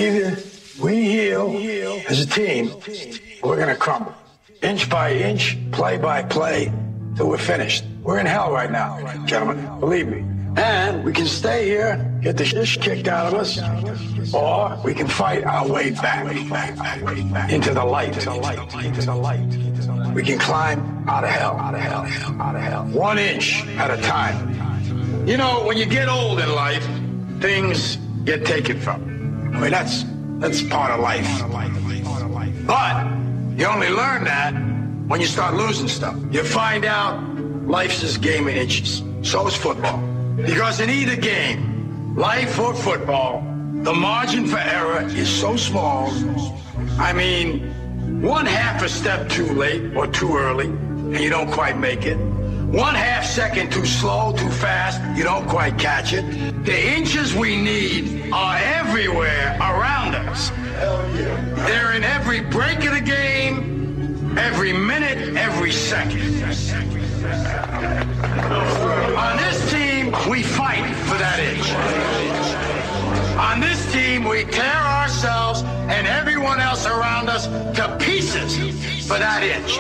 Either we heal as a team, or we're going to crumble. Inch by inch, play by play, till we're finished. We're in hell right now, gentlemen, believe me. And we can stay here, get the shit kicked out of us, or we can fight our way back into the light. We can climb out of hell. 1 inch at a time. You know, when you get old in life, things get taken from you. I mean, that's part of life. But you only learn that when you start losing stuff. You find out life's this game of inches. So is football. Because in either game, life or football, the margin for error is so small. I mean, 1/2 a step too late or too early, and you don't quite make it. 1/2 second too slow, too fast, you don't quite catch it. The inches we need are everywhere around us. They're in every break of the game, every minute, every second. On this team, we fight for that inch. On this team, we tear ourselves and everyone else around us to pieces for that inch.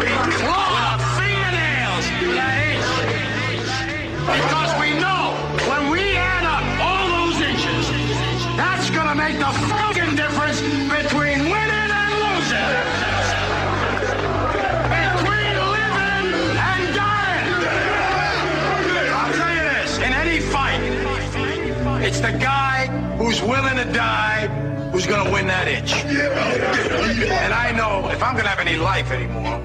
We claw our fingernails for that inch. Because we know when we add up all those inches, that's going to make the fucking difference between winning and losing. Between living and dying. I'll tell you this, in any fight, it's the guy who's willing to die who's going to win that inch. And I know if I'm going to have any life anymore,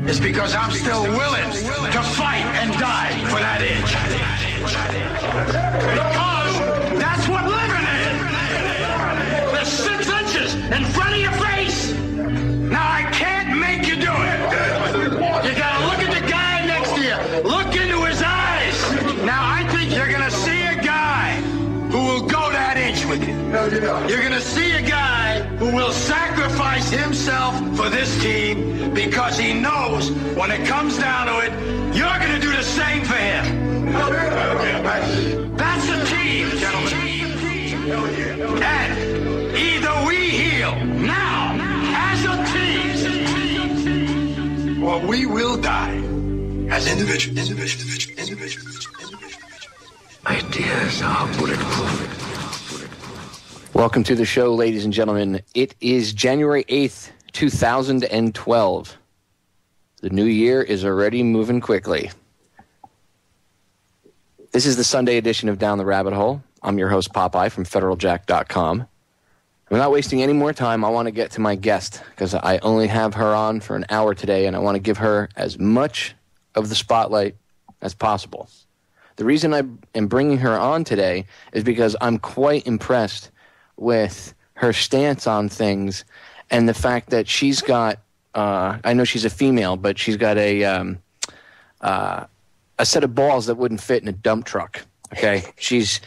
it's because I'm still willing to fight and die for that inch. Because that's what living is. There's 6 inches in front of your face. Now, I can't make you do it. You got to look at the guy next to you. Look into his eyes. Now, I think you're going to see a guy who will go that inch with you. You're going to see a guy who will sacrifice himself for this team because he knows when it comes down to it, you're going to do the same for him. That's the team, gentlemen. And either we heal now as a team, or we will die as individuals. Ideas are bulletproof. Welcome to the show, ladies and gentlemen. It is January 8th, 2012. The new year is already moving quickly. This is the Sunday edition of Down the Rabbit Hole. I'm your host, Popeye, from FederalJack.com. I'm not wasting any more time. I want to get to my guest because I only have her on for an hour today, and I want to give her as much of the spotlight as possible. The reason I am bringing her on today is because I'm quite impressed with her stance on things and the fact that she's got, I know she's a female, but she's got a set of balls that wouldn't fit in a dump truck. Okay, she's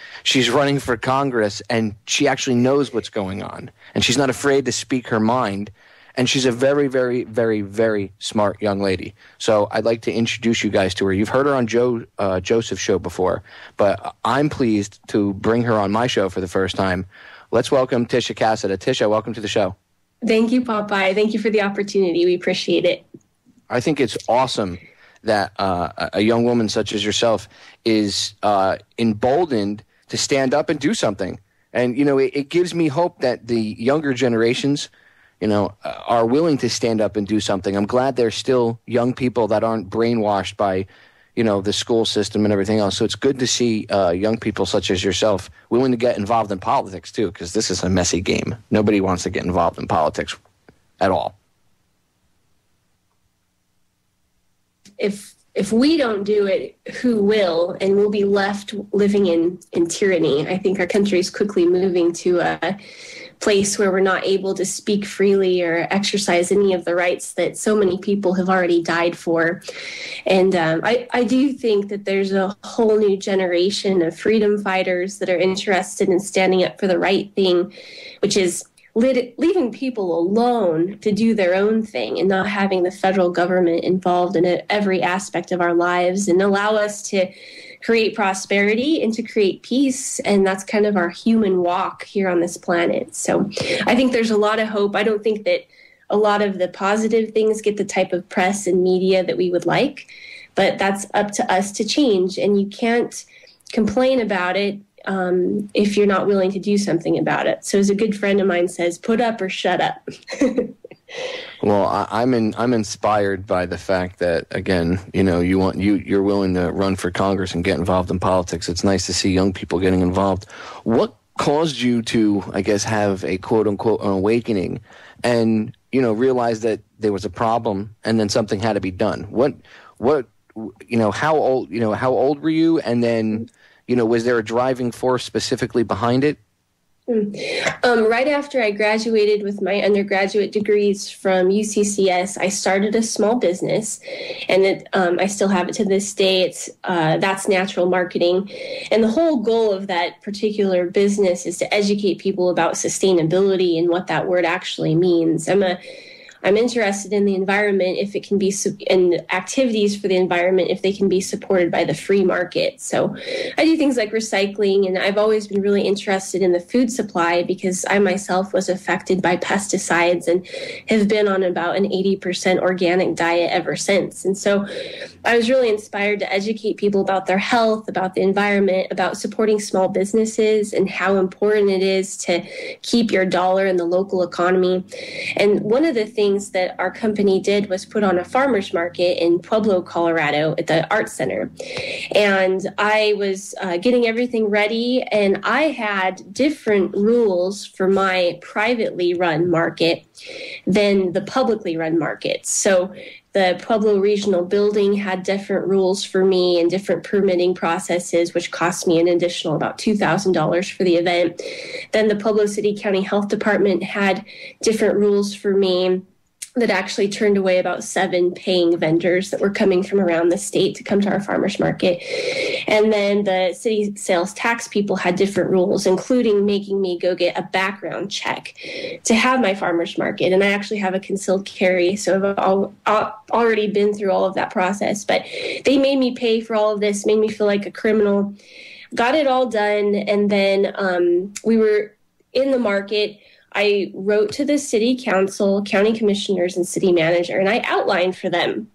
running for Congress, and she actually knows what's going on, and she's not afraid to speak her mind, and she's a very, very, very, very smart young lady. So I'd like to introduce you guys to her. You've heard her on Joseph's show before, but I'm pleased to bring her on my show for the first time. Let's welcome Tisha Casida. Tisha, welcome to the show. Thank you, Popeye. Thank you for the opportunity. We appreciate it. I think it's awesome that a young woman such as yourself is emboldened to stand up and do something. And, you know, it gives me hope that the younger generations, you know, are willing to stand up and do something. I'm glad there's still young people that aren't brainwashed by, you know, the school system and everything else. So it's good to see young people such as yourself willing to get involved in politics, too, because this is a messy game. Nobody wants to get involved in politics at all. If we don't do it, who will? And we'll be left living in tyranny. I think our country is quickly moving to a place where we're not able to speak freely or exercise any of the rights that so many people have already died for. And I do think that there's a whole new generation of freedom fighters that are interested in standing up for the right thing, which is leaving people alone to do their own thing and not having the federal government involved in every aspect of our lives, and allow us to create prosperity and to create peace. And that's kind of our human walk here on this planet. So I think there's a lot of hope. I don't think that a lot of the positive things get the type of press and media that we would like, but that's up to us to change. And you can't complain about it if you're not willing to do something about it. So as a good friend of mine says, put up or shut up. Well, I'm inspired by the fact that, again, you're willing to run for Congress and get involved in politics. It's nice to see young people getting involved. What caused you to, I guess, have a quote unquote an awakening and, realize that there was a problem and then something had to be done? How old were you? And then, was there a driving force specifically behind it? Right after I graduated with my undergraduate degrees from UCCS, I started a small business, and I still have it to this day. That's natural marketing. And the whole goal of that particular business is to educate people about sustainability and what that word actually means. I'm interested in the environment if it can be, and activities for the environment if they can be supported by the free market. So I do things like recycling, and I've always been really interested in the food supply because I myself was affected by pesticides and have been on about an 80% organic diet ever since. And so I was really inspired to educate people about their health, about the environment, about supporting small businesses and how important it is to keep your dollar in the local economy. And one of the things that our company did was put on a farmer's market in Pueblo, Colorado at the Art Center. And I was getting everything ready, and I had different rules for my privately run market than the publicly run market. So the Pueblo Regional Building had different rules for me and different permitting processes, which cost me an additional about $2,000 for the event. Then the Pueblo City County Health Department had different rules for me that actually turned away about 7 paying vendors that were coming from around the state to come to our farmers market. And then the city sales tax people had different rules, including making me go get a background check to have my farmers market. And I actually have a concealed carry, so I've already been through all of that process. But they made me pay for all of this, made me feel like a criminal, got it all done. And then we were in the market. I wrote to the city council, county commissioners, and city manager, and I outlined for them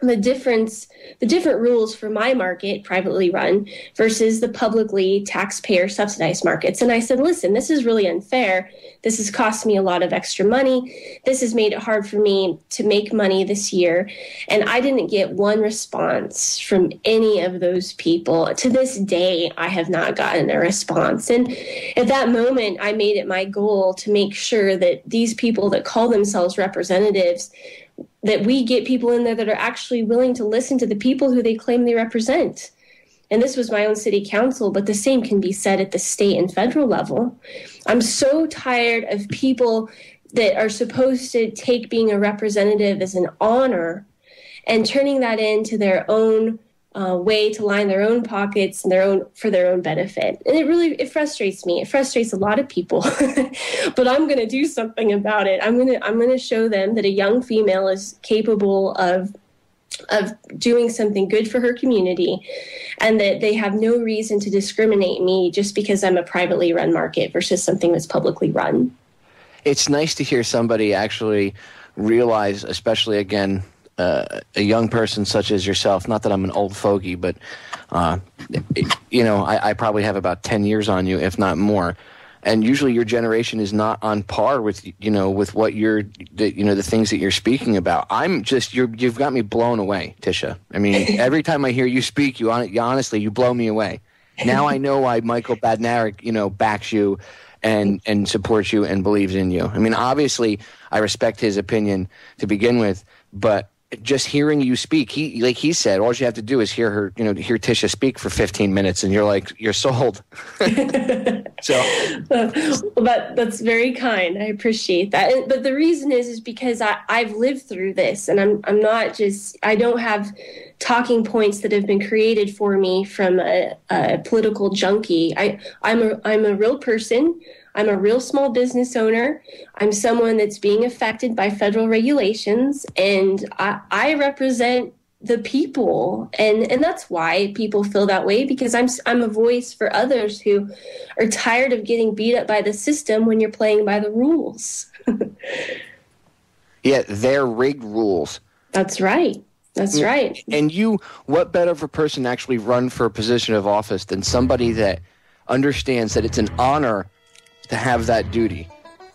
the different rules for my market, privately run, versus the publicly taxpayer subsidized markets. And I said, listen, this is really unfair. This has cost me a lot of extra money. This has made it hard for me to make money this year. And I didn't get one response from any of those people. To this day, I have not gotten a response. And at that moment, I made it my goal to make sure that these people that call themselves representatives, that we get people in there that are actually willing to listen to the people who they claim they represent. And this was my own city council, but the same can be said at the state and federal level. I'm so tired of people that are supposed to take being a representative as an honor and turning that into their own way to line their own pockets and for their own benefit. And it frustrates me. It frustrates a lot of people, but I'm going to do something about it. I'm going to show them that a young female is capable of doing something good for her community, and that they have no reason to discriminate me just because I'm a privately run market versus something that's publicly run. It's nice to hear somebody actually realize, especially again, a young person such as yourself, not that I'm an old fogey, but, I probably have about 10 years on you, if not more. And usually your generation is not on par with, with what the things that you're speaking about. You've got me blown away, Tisha. I mean, every time I hear you speak, honestly, you blow me away. Now I know why Michael Badnarik, backs you and supports you and believes in you. I mean, obviously, I respect his opinion to begin with, but just hearing you speak, he said, all you have to do is hear Tisha speak for 15 minutes, and you're sold. So, well, that's very kind. I appreciate that. But the reason is because I've lived through this, and I don't have talking points that have been created for me from a political junkie. I'm a real person. I'm a real small business owner. I'm someone that's being affected by federal regulations, and I represent the people, and that's why people feel that way, because I'm a voice for others who are tired of getting beat up by the system when you're playing by the rules. Yeah, they're rigged rules. That's right. That's right. And what better of a person to actually run for a position of office than somebody that understands that it's an honor to have that duty.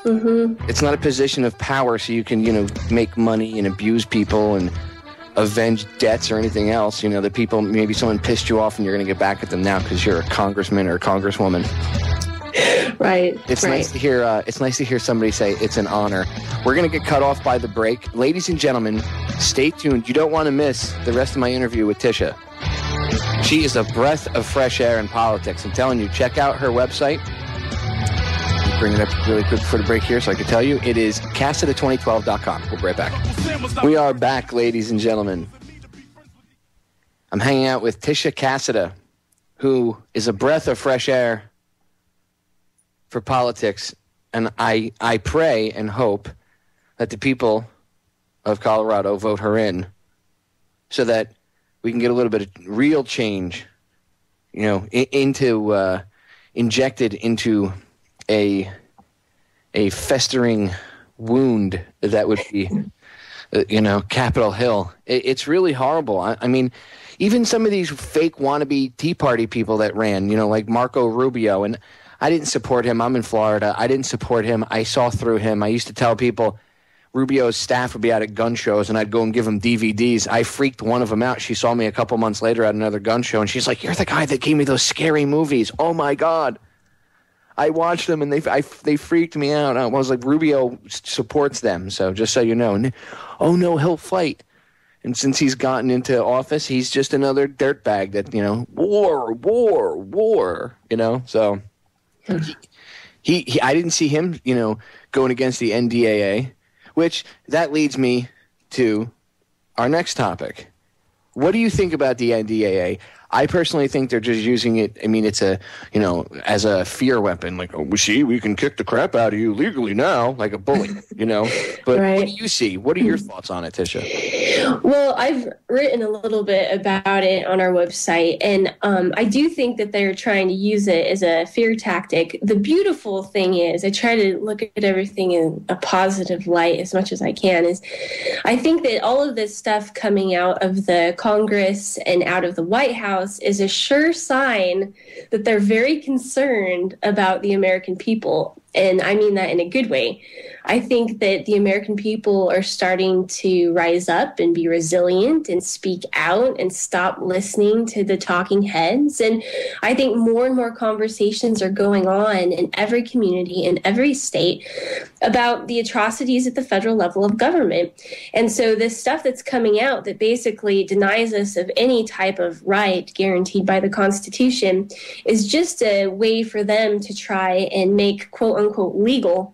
Mm-hmm. It's not a position of power so you can, make money and abuse people and avenge debts or anything else. The people, maybe someone pissed you off and you're going to get back at them now because you're a congressman or a congresswoman. Right. It's nice to hear. It's nice to hear somebody say it's an honor. We're going to get cut off by the break, ladies and gentlemen. Stay tuned. You don't want to miss the rest of my interview with Tisha. She is a breath of fresh air in politics. I'm telling you. Check out her website. I'll bring it up really quick for the break here, so I can tell you it is Casida2012.com. We'll be right back. We are back, ladies and gentlemen. I'm hanging out with Tisha Casida, who is a breath of fresh air for politics, and I pray and hope that the people of Colorado vote her in so that we can get a little bit of real change, injected into a festering wound that would be, Capitol Hill. It's really horrible. I mean, even some of these fake wannabe Tea Party people that ran, like Marco Rubio, and I didn't support him. I'm in Florida. I didn't support him. I saw through him. I used to tell people Rubio's staff would be out at gun shows, and I'd go and give them DVDs. I freaked one of them out. She saw me a couple months later at another gun show, and she's like, "You're the guy that gave me those scary movies." Oh, my God. I watched them, and they freaked me out. I was like, Rubio supports them, so just so you know. And, oh, no, he'll fight. And since he's gotten into office, he's just another dirtbag that, war, so... He I didn't see him, going against the NDAA, which that leads me to our next topic. What do you think about the NDAA? I personally think they're just using it. I mean, it's as a fear weapon. Like, oh, see, we can kick the crap out of you legally now, like a bully, But right. What do you see? What are your thoughts on it, Tisha? Well, I've written a little bit about it on our website, and I do think that they're trying to use it as a fear tactic. The beautiful thing is, I try to look at everything in a positive light as much as I can, is I think that all of this stuff coming out of the Congress and out of the White House is a sure sign that they're very concerned about the American people. And I mean that in a good way. I think that the American people are starting to rise up and be resilient and speak out and stop listening to the talking heads. And I think more and more conversations are going on in every community, in every state, about the atrocities at the federal level of government. And so this stuff that's coming out that basically denies us of any type of right guaranteed by the Constitution is just a way for them to try and make, quote unquote, legal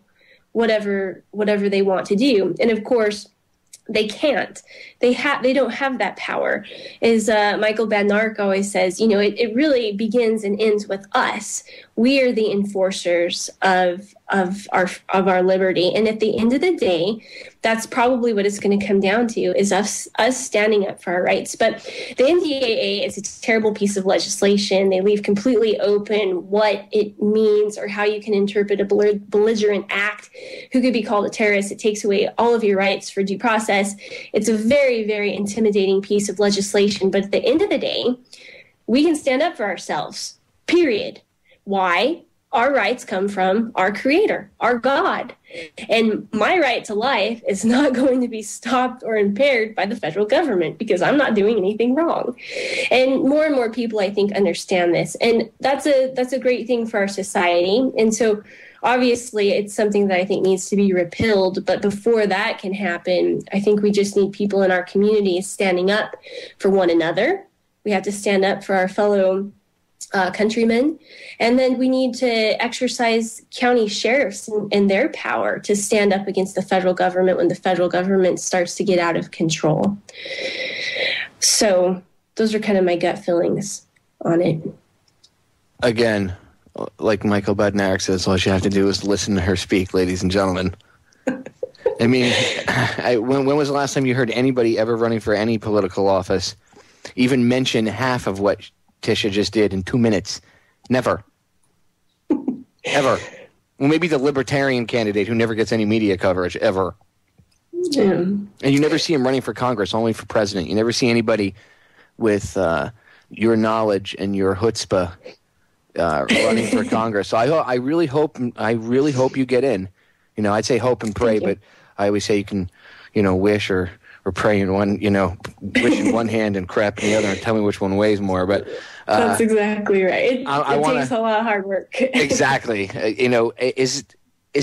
whatever they want to do. And of course, they can't. They don't have that power. As Michael Badnarik always says, it really begins and ends with us. We are the enforcers of our liberty. And at the end of the day, that's probably what it's going to come down to, is us standing up for our rights. But the NDAA is a terrible piece of legislation. They leave completely open what it means or how you can interpret a belligerent act, who could be called a terrorist. It takes away all of your rights for due process. It's a very, very intimidating piece of legislation. But at the end of the day, we can stand up for ourselves, period. Why? Our rights come from our Creator, our God. And my right to life is not going to be stopped or impaired by the federal government because I'm not doing anything wrong. And more people, I think, understand this. And that's a great thing for our society. And so obviously it's something that I think needs to be repealed. But before that can happen, I think we just need people in our communities standing up for one another. We have to stand up for our fellow countrymen. And then we need to exercise county sheriffs and their power to stand up against the federal government when the federal government starts to get out of control. So those are kind of my gut feelings on it. Again, like Michael Badnarik says, all you have to do is listen to her speak, ladies and gentlemen. I mean, when was the last time you heard anybody ever running for any political office even mention half of what Tisha just did in 2 minutes? Never. Ever. Well, maybe the libertarian candidate who never gets any media coverage, ever. Yeah. And you never see him running for Congress, only for president. You never see anybody with your knowledge and your chutzpah running for Congress. So I really hope you get in. You know, I'd say hope and pray, but I always say you can, wish or pray in one, wish in one hand and crap in the other, and tell me which one weighs more. But that's exactly right. It takes a lot of hard work. Exactly. Is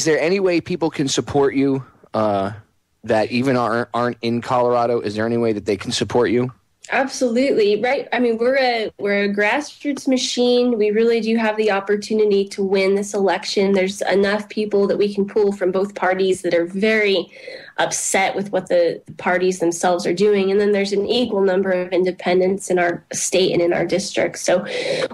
there any way people can support you that even aren't in Colorado? Is there any way that they can support you? Absolutely. Right. I mean, we're a grassroots machine. We really do have the opportunity to win this election. There's enough people that we can pull from both parties that are very upset with what the parties themselves are doing. And then there's an equal number of independents in our state and in our district. So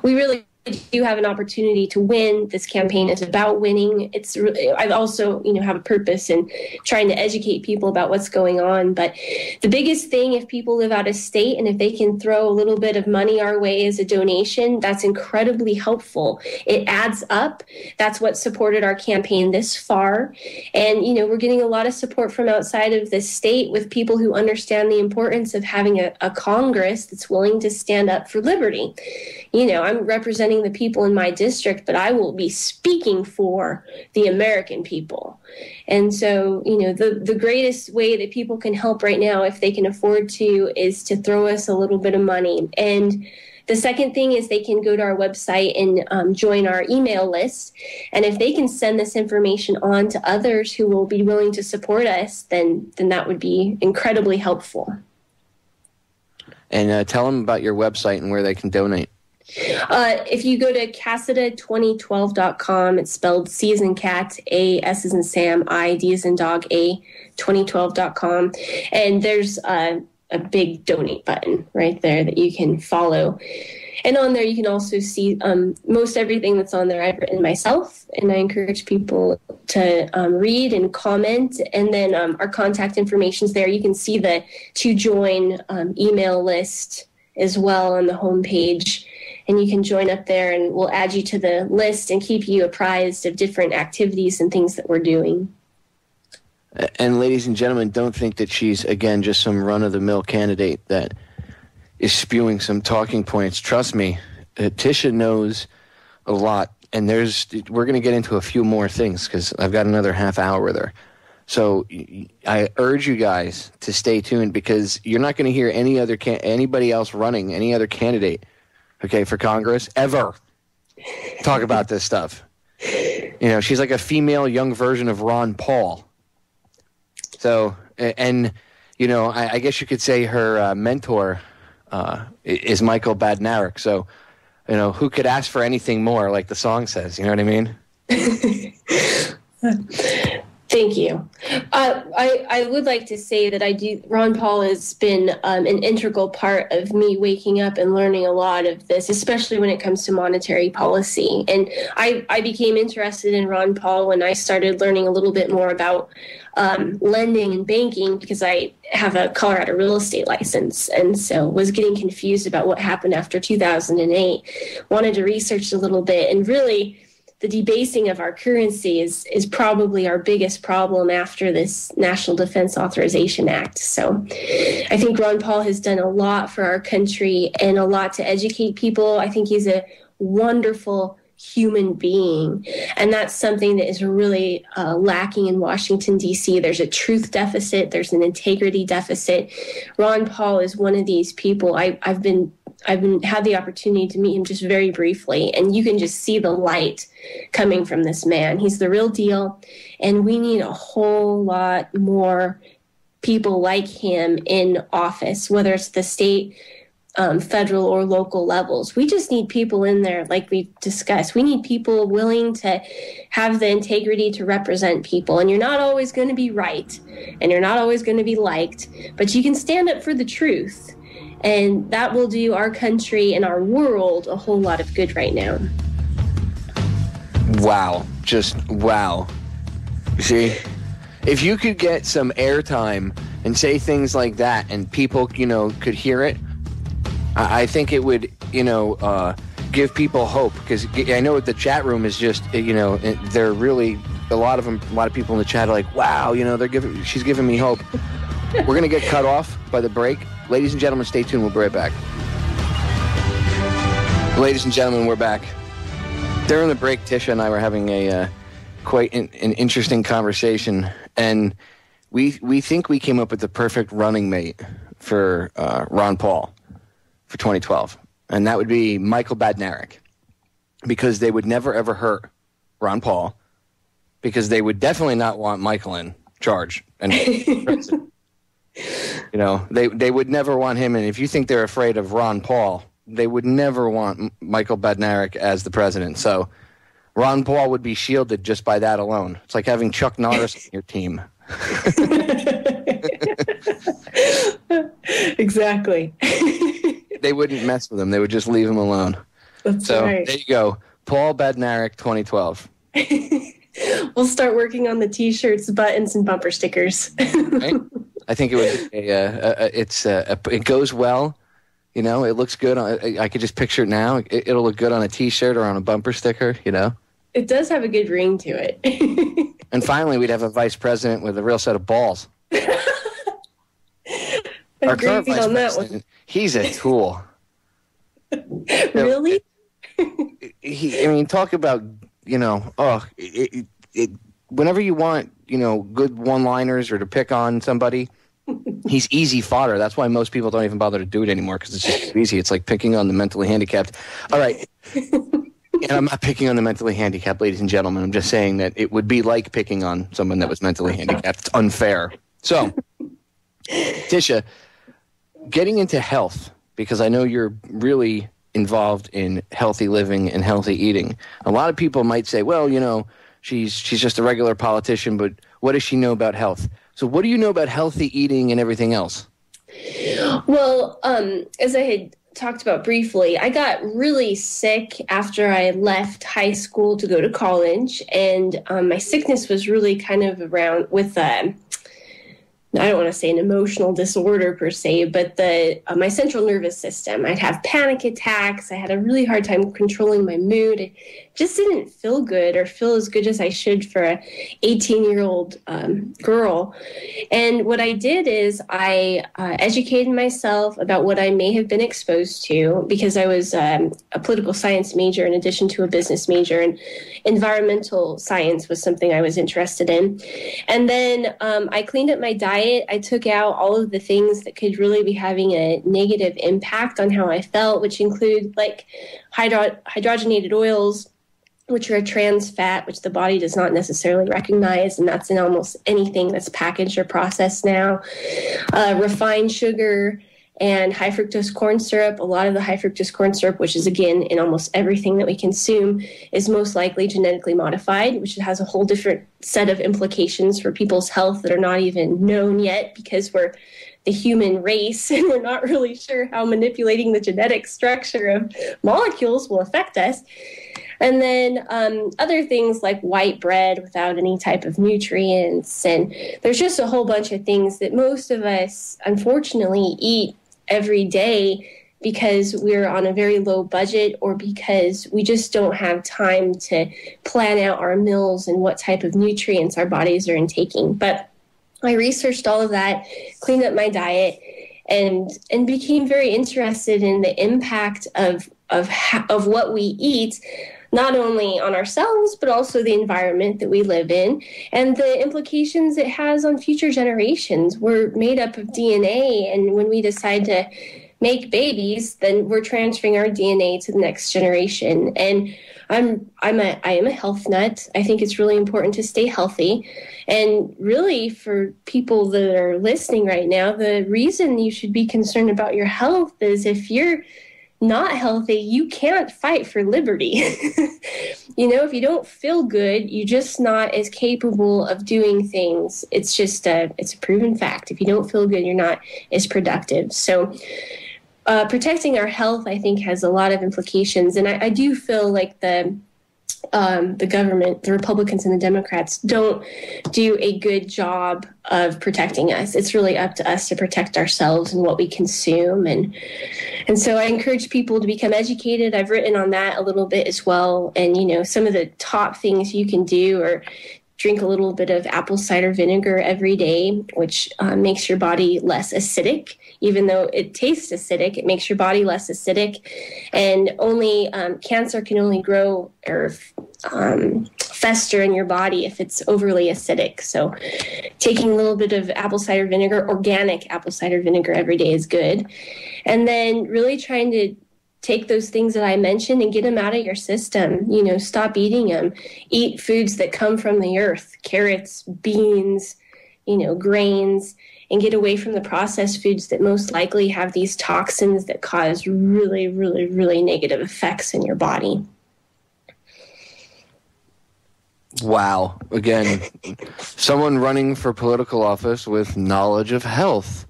we really do have an opportunity to win. This campaign is about winning. It's really, I also, have a purpose in trying to educate people about what's going on. But the biggest thing, if people live out of state and if they can throw a little bit of money our way as a donation, that's incredibly helpful. It adds up. That's what supported our campaign this far. And, we're getting a lot of support from outside of the state with people who understand the importance of having a Congress that's willing to stand up for liberty. I'm representing the people in my district, but I will be speaking for the American people. And so, the greatest way that people can help right now, if they can afford to, is to throw us a little bit of money. And the second thing is they can go to our website and join our email list. And if they can send this information on to others who will be willing to support us, then that would be incredibly helpful. And tell them about your website and where they can donate. If you go to Casida2012.com, it's spelled C as in cat, A, S as in Sam, I, D as in dog, A, 2012.com. And there's a big donate button right there that you can follow. And on there, you can also see most everything that's on there I've written myself. And I encourage people to read and comment. And then our contact information is there. You can see the to join email list as well on the homepage. And you can join up there, and we'll add you to the list and keep you apprised of different activities and things that we're doing. And ladies and gentlemen, don't think that she's, again, just some run-of-the-mill candidate that is spewing some talking points. Trust me, Tisha knows a lot, and we're going to get into a few more things because I've got another half hour with her. So I urge you guys to stay tuned, because you're not going to hear anybody else running, any other candidate, for Congress, ever talk about this stuff. She's like a female young version of Ron Paul. So, and, I guess you could say her mentor is Michael Badnarik. So, who could ask for anything more, like the song says? You know what I mean? Thank you. I would like to say that Ron Paul has been an integral part of me waking up and learning a lot of this, especially when it comes to monetary policy. And I became interested in Ron Paul when I started learning a little bit more about lending and banking, because I have a Colorado real estate license, and so was getting confused about what happened after 2008. Wanted to research a little bit, and really the debasing of our currency is probably our biggest problem after this National Defense Authorization Act. So I think Ron Paul has done a lot for our country and a lot to educate people. I think he's a wonderful human being, and that's something that is really lacking in Washington, D.C. There's a truth deficit. There's an integrity deficit. Ron Paul is one of these people. I've had the opportunity to meet him just very briefly, and you can just see the light coming from this man. He's the real deal, and we need a whole lot more people like him in office, whether it's the state, federal, or local levels. We just need people in there, like we've discussed. We need people willing to have the integrity to represent people. And you're not always going to be right, and you're not always going to be liked, but you can stand up for the truth. And that will do our country and our world a whole lot of good right now. Wow. Just wow. You see? If you could get some airtime and say things like that and people, could hear it, I think it would, give people hope. Because I know the chat room is just, they're really, a lot of people in the chat are like, wow, she's giving me hope. We're going to get cut off by the break. Ladies and gentlemen, stay tuned. We'll be right back. Ladies and gentlemen, we're back. During the break, Tisha and I were having a quite an interesting conversation, and we think we came up with the perfect running mate for Ron Paul for 2012, and that would be Michael Badnarik, because they would never ever hurt Ron Paul, because they would definitely not want Michael in charge and president. They would never want him in. If you think they're afraid of Ron Paul, they would never want Michael Badnarik as the president. So Ron Paul would be shielded just by that alone. It's like having Chuck Norris on your team. Exactly. They wouldn't mess with him. They would just leave him alone. That's so right. There you go. Paul Badnarik 2012. We'll start working on the T-shirts, buttons, and bumper stickers. Right? I think it would. It goes well. It looks good. I could just picture it now. It'll look good on a T-shirt or on a bumper sticker. It does have a good ring to it. And finally, we'd have a vice president with a real set of balls. Our current vice president, he's a tool. Really? Talk about whenever you want good one-liners or to pick on somebody. He's easy fodder. That's why most people don't even bother to do it anymore, because it's just easy. It's like picking on the mentally handicapped. All right. And I'm not picking on the mentally handicapped, ladies and gentlemen. I'm just saying that it would be like picking on someone that was mentally handicapped. It's unfair. So, Tisha, getting into health, because I know you're really involved in healthy living and healthy eating. A lot of people might say, well, she's just a regular politician, but what does she know about health? So what do you know about healthy eating and everything else? Well, as I had talked about briefly, I got really sick after I left high school to go to college. And my sickness was really kind of around with I don't want to say an emotional disorder per se, but my central nervous system. I'd have panic attacks. I had a really hard time controlling my mood. It just didn't feel good or feel as good as I should for a 18-year-old girl. And what I did is I educated myself about what I may have been exposed to, because I was a political science major in addition to a business major, and environmental science was something I was interested in. And then I cleaned up my diet. I took out all of the things that could really be having a negative impact on how I felt, which include like hydrogenated oils, which are a trans fat, which the body does not necessarily recognize, and that's in almost anything that's packaged or processed now. Refined sugar and high fructose corn syrup. A lot of the high fructose corn syrup, which is, again, in almost everything that we consume, is most likely genetically modified, which has a whole different set of implications for people's health that are not even known yet, because we're the human race and we're not really sure how manipulating the genetic structure of molecules will affect us. And then other things like white bread without any type of nutrients. And there's just a whole bunch of things that most of us, unfortunately, eat every day because we're on a very low budget, or because we just don't have time to plan out our meals and what type of nutrients our bodies are intaking. But I researched all of that, cleaned up my diet, and became very interested in the impact of what we eat, not only on ourselves, but also the environment that we live in, and the implications it has on future generations. We're made up of DNA, and when we decide to make babies, then we're transferring our DNA to the next generation. And I am a health nut. I think it's really important to stay healthy. And really, for people that are listening right now, the reason you should be concerned about your health is if you're not healthy, you can't fight for liberty. If you don't feel good, you're just not as capable of doing things. It's just it's a proven fact. If you don't feel good, you're not as productive. So protecting our health, I think, has a lot of implications. And I do feel like the the government, the Republicans and the Democrats, don't do a good job of protecting us. It's really up to us to protect ourselves and what we consume. And so I encourage people to become educated. I've written on that a little bit as well. And, some of the top things you can do are drink a little bit of apple cider vinegar every day, which makes your body less acidic. Even though it tastes acidic, it makes your body less acidic. And only cancer can only grow or fester in your body if it's overly acidic. So taking a little bit of apple cider vinegar, organic apple cider vinegar every day is good. And then really trying to take those things that I mentioned and get them out of your system. Stop eating them. Eat foods that come from the earth, carrots, beans, grains, and get away from the processed foods that most likely have these toxins that cause really, really, really negative effects in your body. Wow. Again, someone running for political office with knowledge of health.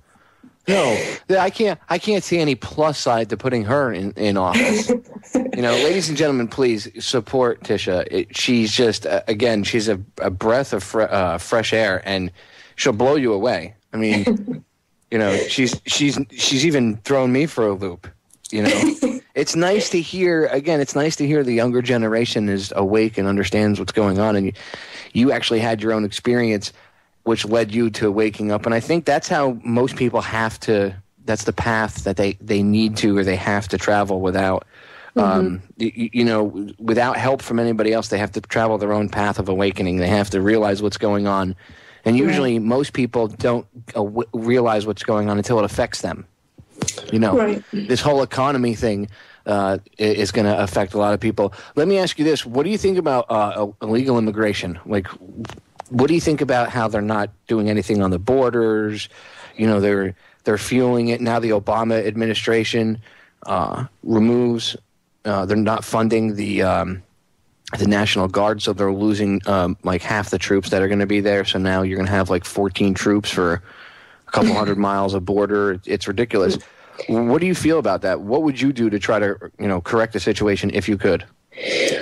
No, I can't see any plus side to putting her in office. Ladies and gentlemen, please support Tisha. She's just, again, she's a breath of fresh air, and she'll blow you away. I mean, she's even thrown me for a loop. It's nice to hear, again, the younger generation is awake and understands what's going on, and you actually had your own experience which led you to waking up. And I think that's how most people that's the path that they need to, or they have to travel without, without help from anybody else. They have to travel their own path of awakening. They have to realize what's going on. And usually most people don't realize what's going on until it affects them. This whole economy thing is going to affect a lot of people. Let me ask you this. What do you think about illegal immigration? Like, what do you think about how they're not doing anything on the borders? They're fueling it. Now the Obama administration removes, they're not funding the National Guard, so they're losing like half the troops that are going to be there. So now you're going to have like 14 troops for a couple hundred miles of border. It's ridiculous. What do you feel about that? What would you do to try to, correct the situation if you could?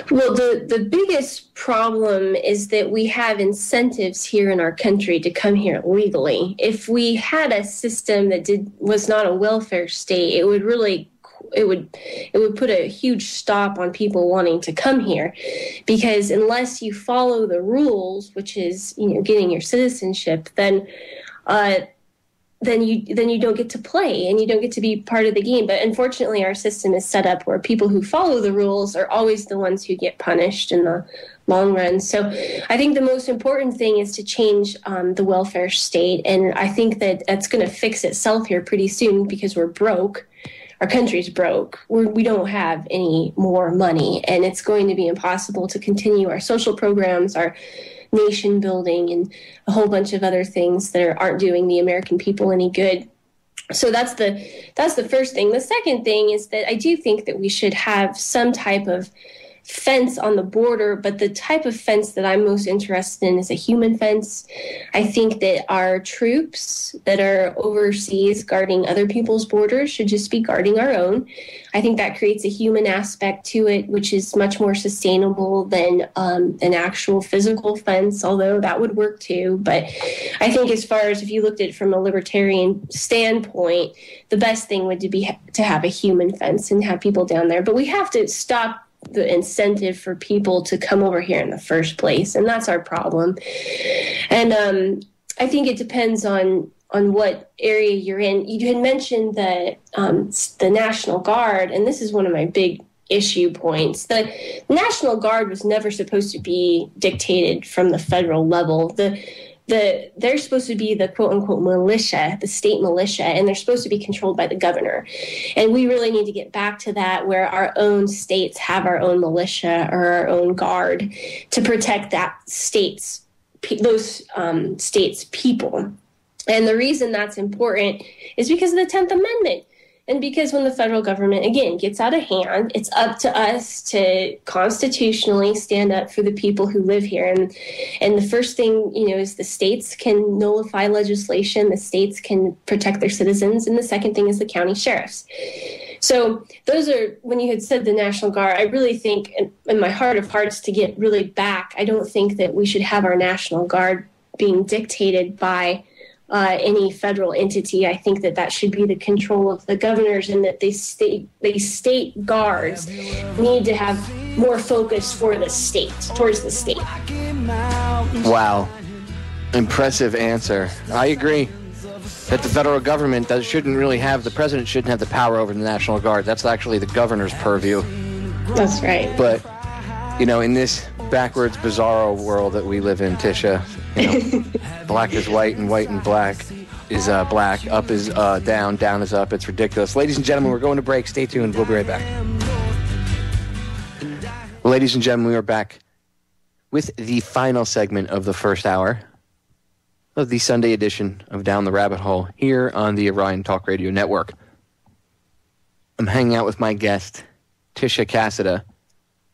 Well, the biggest problem is that we have incentives here in our country to come here legally. If we had a system that was not a welfare state, it would put a huge stop on people wanting to come here, because unless you follow the rules, which is getting your citizenship, then you don't get to play and you don't get to be part of the game. But unfortunately, our system is set up where people who follow the rules are always the ones who get punished in the long run. So I think the most important thing is to change the welfare state. And I think that that's going to fix itself here pretty soon, because we're broke. Our country's broke. We don't have any more money, and it's going to be impossible to continue our social programs, our nation building, and a whole bunch of other things that aren't doing the American people any good. So that's the first thing. The second thing is that I do think that we should have some type of fence on the border, but the type of fence that I'm most interested in is a human fence. I think that our troops that are overseas guarding other people's borders should just be guarding our own. I think that creates a human aspect to it, which is much more sustainable than an actual physical fence, although that would work too. But I think as far as if you looked at it from a libertarian standpoint, the best thing would be to have a human fence and have people down there. But we have to stop the incentive for people to come over here in the first place, and that's our problem. And I think it depends on what area you're in. You had mentioned the National Guard, and this is one of my big issue points. The National Guard was never supposed to be dictated from the federal level. They're supposed to be the quote-unquote militia, the state militia, and they're supposed to be controlled by the governor. And we really need to get back to that, where our own states have our own militia or our own guard to protect those states' people. And the reason that's important is because of the 10th Amendment. And because when the federal government, again, gets out of hand, it's up to us to constitutionally stand up for the people who live here. And the first thing, is the states can nullify legislation. The states can protect their citizens. And the second thing is the county sheriffs. So those are, when you had said the National Guard, I really think in my heart of hearts, to get really back, I don't think that we should have our National Guard being dictated by any federal entity. I think that should be the control of the governors, and that these state guards need to have more focus for the state, towards the state. Wow. Impressive answer. I agree that the federal government shouldn't really have, the president shouldn't have the power over the National Guard. That's actually the governor's purview. That's right. But, in this backwards, bizarro world that we live in, Tisha, black is white and black is black. Up is down, down is up. It's ridiculous. Ladies and gentlemen, we're going to break. Stay tuned. We'll be right back. Ladies and gentlemen, we are back with the final segment of the first hour of the Sunday edition of Down the Rabbit Hole here on the Orion Talk Radio Network. I'm hanging out with my guest, Tisha Casida,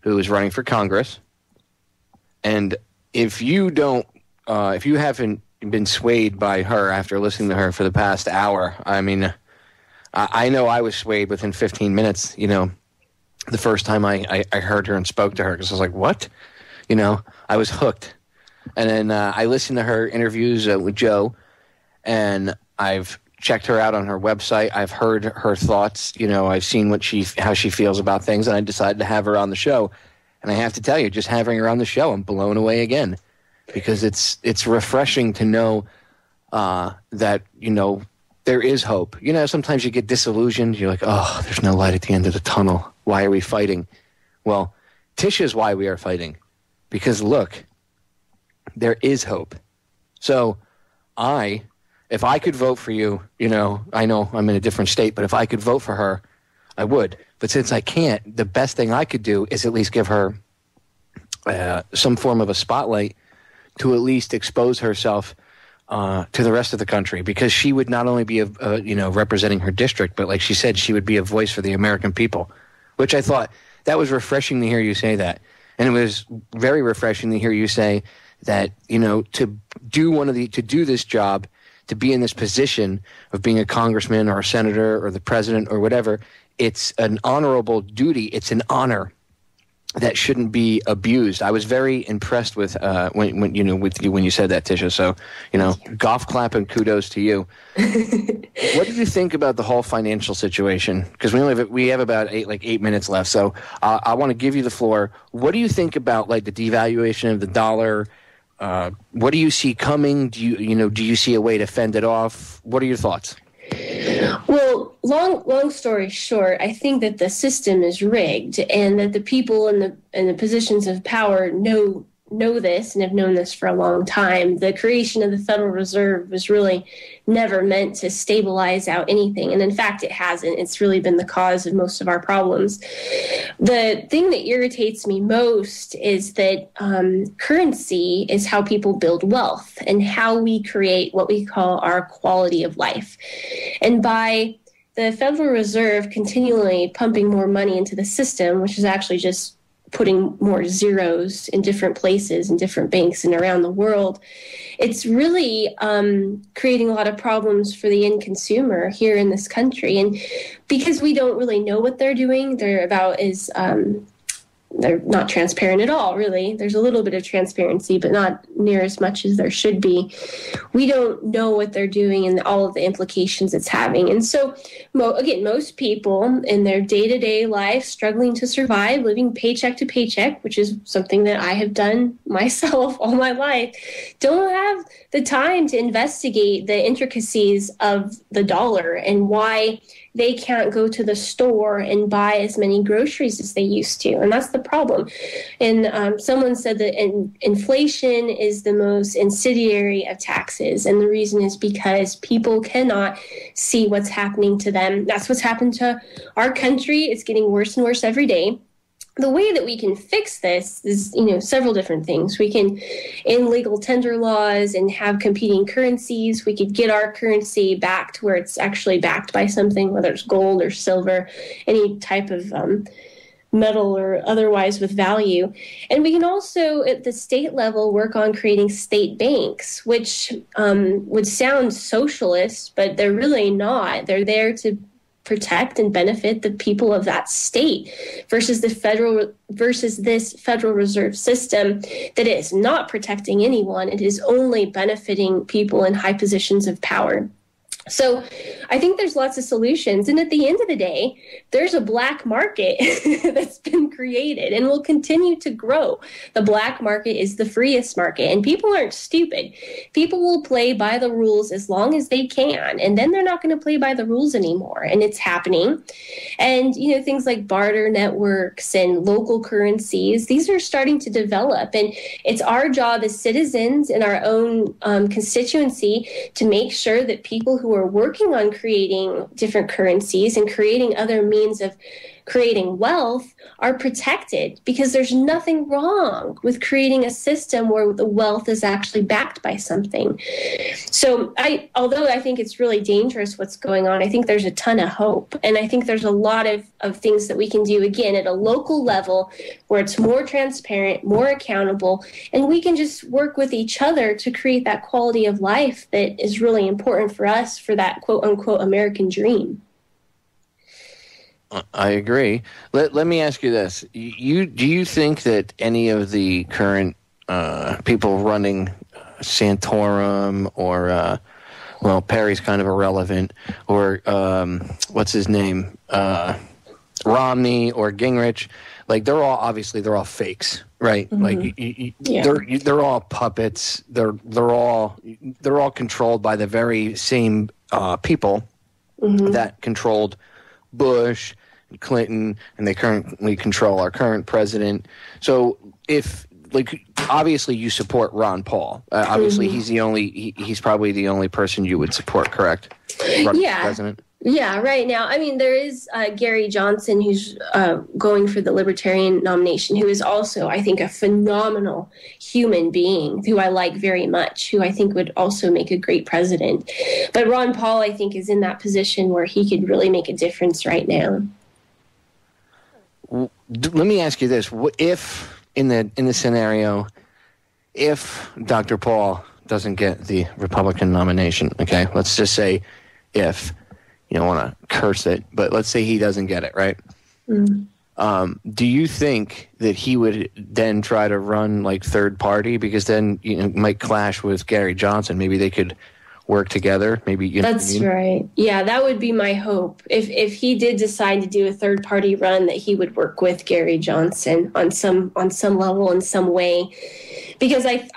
who is running for Congress. And if you haven't been swayed by her after listening to her for the past hour, I mean, I know I was swayed within 15 minutes, the first time I heard her and spoke to her, because I was like, what? I was hooked. And then I listened to her interviews with Joe, and I've checked her out on her website. I've heard her thoughts. I've seen how she feels about things, and I decided to have her on the show. And I have to tell you, just having her on the show, I'm blown away again, because it's refreshing to know that, there is hope. Sometimes you get disillusioned. You're like, oh, there's no light at the end of the tunnel. Why are we fighting? Well, Tisha is why we are fighting. Because look, there is hope. So if I could vote for you, I know I'm in a different state, but if I could vote for her, I would. But since I can't, the best thing I could do is at least give her some form of a spotlight to at least expose herself to the rest of the country, because she would not only be representing her district, but like she said, she would be a voice for the American people, which I thought that was refreshing to hear you say that. And it was very refreshing to hear you say that, to do this job, to be in this position of being a congressman or a senator or the president or whatever, it's an honorable duty. It's an honor that shouldn't be abused. I was very impressed with when you said that, Tisha. So, golf clap and kudos to you. What did you think about the whole financial situation? Because we have about 8 minutes left. So I want to give you the floor. What do you think about the devaluation of the dollar? What do you see coming? Do you see a way to fend it off? What are your thoughts? Well, long story short, I think that the system is rigged, and that the people in the positions of power know this and have known this for a long time. The creation of the Federal Reserve was really never meant to stabilize out anything. And in fact, it hasn't. It's really been the cause of most of our problems. The thing that irritates me most is that currency is how people build wealth and how we create what we call our quality of life. And by the Federal Reserve continually pumping more money into the system, which is actually just putting more zeros in different places in different banks and around the world, it's really creating a lot of problems for the end consumer here in this country. And because we don't really know what they're doing, they're not transparent at all, really. There's a little bit of transparency, but not near as much as there should be. We don't know what they're doing and all of the implications it's having. And so, again, most people in their day-to-day life struggling to survive, living paycheck to paycheck, which is something that I have done myself all my life, don't have the time to investigate the intricacies of the dollar and why they can't go to the store and buy as many groceries as they used to. And that's the problem. And someone said that inflation is the most incendiary of taxes. And the reason is because people cannot see what's happening to them. That's what's happened to our country. It's getting worse and worse every day. The way that we can fix this is, several different things. We can end legal tender laws and have competing currencies. We could get our currency back to where it's actually backed by something, whether it's gold or silver, any type of metal or otherwise with value. And we can also, at the state level, work on creating state banks, which would sound socialist, but they're really not. They're there to protect and benefit the people of that state versus this Federal Reserve system that is not protecting anyone. It is only benefiting people in high positions of power. So I think there's lots of solutions. And at the end of the day, there's a black market that's been created and will continue to grow. The black market is the freest market, and people aren't stupid. People will play by the rules as long as they can, and then they're not going to play by the rules anymore. And it's happening. And, things like barter networks and local currencies, these are starting to develop. And it's our job as citizens in our own constituency to make sure that people who are working on creating different currencies and creating other means of creating wealth are protected, because there's nothing wrong with creating a system where the wealth is actually backed by something. So although I think it's really dangerous what's going on, I think there's a ton of hope. And I think there's a lot of things that we can do, again, at a local level where it's more transparent, more accountable, and we can just work with each other to create that quality of life that is really important for us, for that quote unquote American dream. I agree. Let me ask you this. Do you think that any of the current people running Santorum or, Perry's kind of irrelevant, or what's his name, Romney or Gingrich, like they're all fakes, right? Mm-hmm. Like they're all puppets. They're all controlled by the very same people mm-hmm. that controlled Bush and Clinton, and they currently control our current president. So obviously you support Ron Paul. Obviously mm-hmm. he's probably the only person you would support, correct? Yeah. President? Yeah, right now. I mean, there is Gary Johnson, who's going for the Libertarian nomination, who is also, I think, a phenomenal human being who I like very much, who I think would also make a great president. But Ron Paul, I think, is in that position where he could really make a difference right now. Let me ask you this. If, in the scenario, if Dr. Paul doesn't get the Republican nomination, okay, let's just say if... You don't want to curse it, but let's say he doesn't get it, right? Mm. Do you think that he would then try to run like third party? Because then it might clash with Gary Johnson. Maybe they could work together. Maybe that's right. Yeah, that would be my hope. If he did decide to do a third party run, that he would work with Gary Johnson on some level, in some way. Because I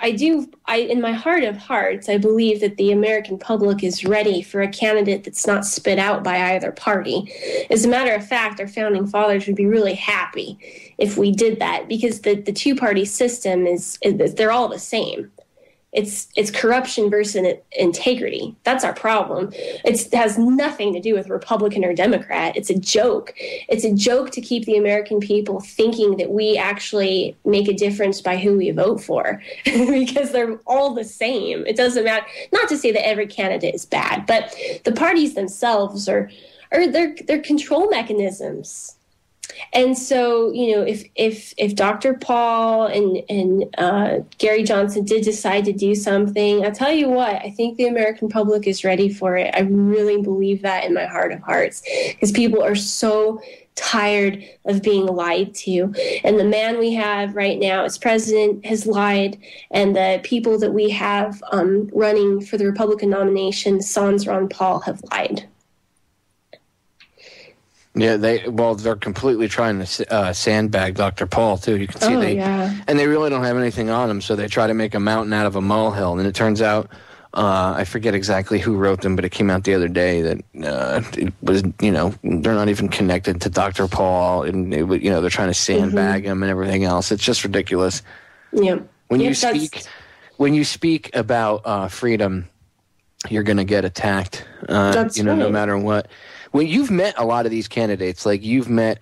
in my heart of hearts, I believe that the American public is ready for a candidate that's not spit out by either party. As a matter of fact, our founding fathers would be really happy if we did that, because the two-party system they're all the same. It's corruption versus integrity. That's our problem. It has nothing to do with Republican or Democrat. It's a joke. It's a joke to keep the American people thinking that we actually make a difference by who we vote for, because they're all the same. It doesn't matter. Not to say that every candidate is bad, but the parties themselves are they're control mechanisms. And so, if Dr. Paul and Gary Johnson did decide to do something, I'll tell you what, I think the American public is ready for it. I really believe that in my heart of hearts, because people are so tired of being lied to. And the man we have right now as president has lied, and the people that we have running for the Republican nomination, sans Ron Paul, have lied. Yeah, they're completely trying to sandbag Dr. Paul too. You can see and they really don't have anything on him, so they try to make a mountain out of a molehill. And it turns out, I forget exactly who wrote them, but it came out the other day that it was, they're not even connected to Dr. Paul, and they're trying to sandbag him and everything else. It's just ridiculous. Yeah. When you speak about freedom, you're going to get attacked. That's right. No matter what. When you've met a lot of these candidates, like you've met,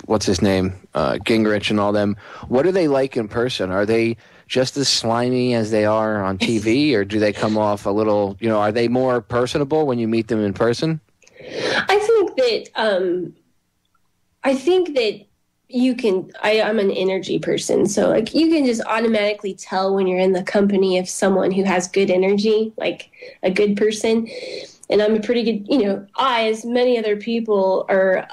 what's his name, Gingrich and all them, what are they like in person? Are they just as slimy as they are on TV, or do they come off a little, are they more personable when you meet them in person? I think that I'm an energy person. So like you can just automatically tell when you're in the company of someone who has good energy, like a good person. And I'm a pretty good, I, as many other people, are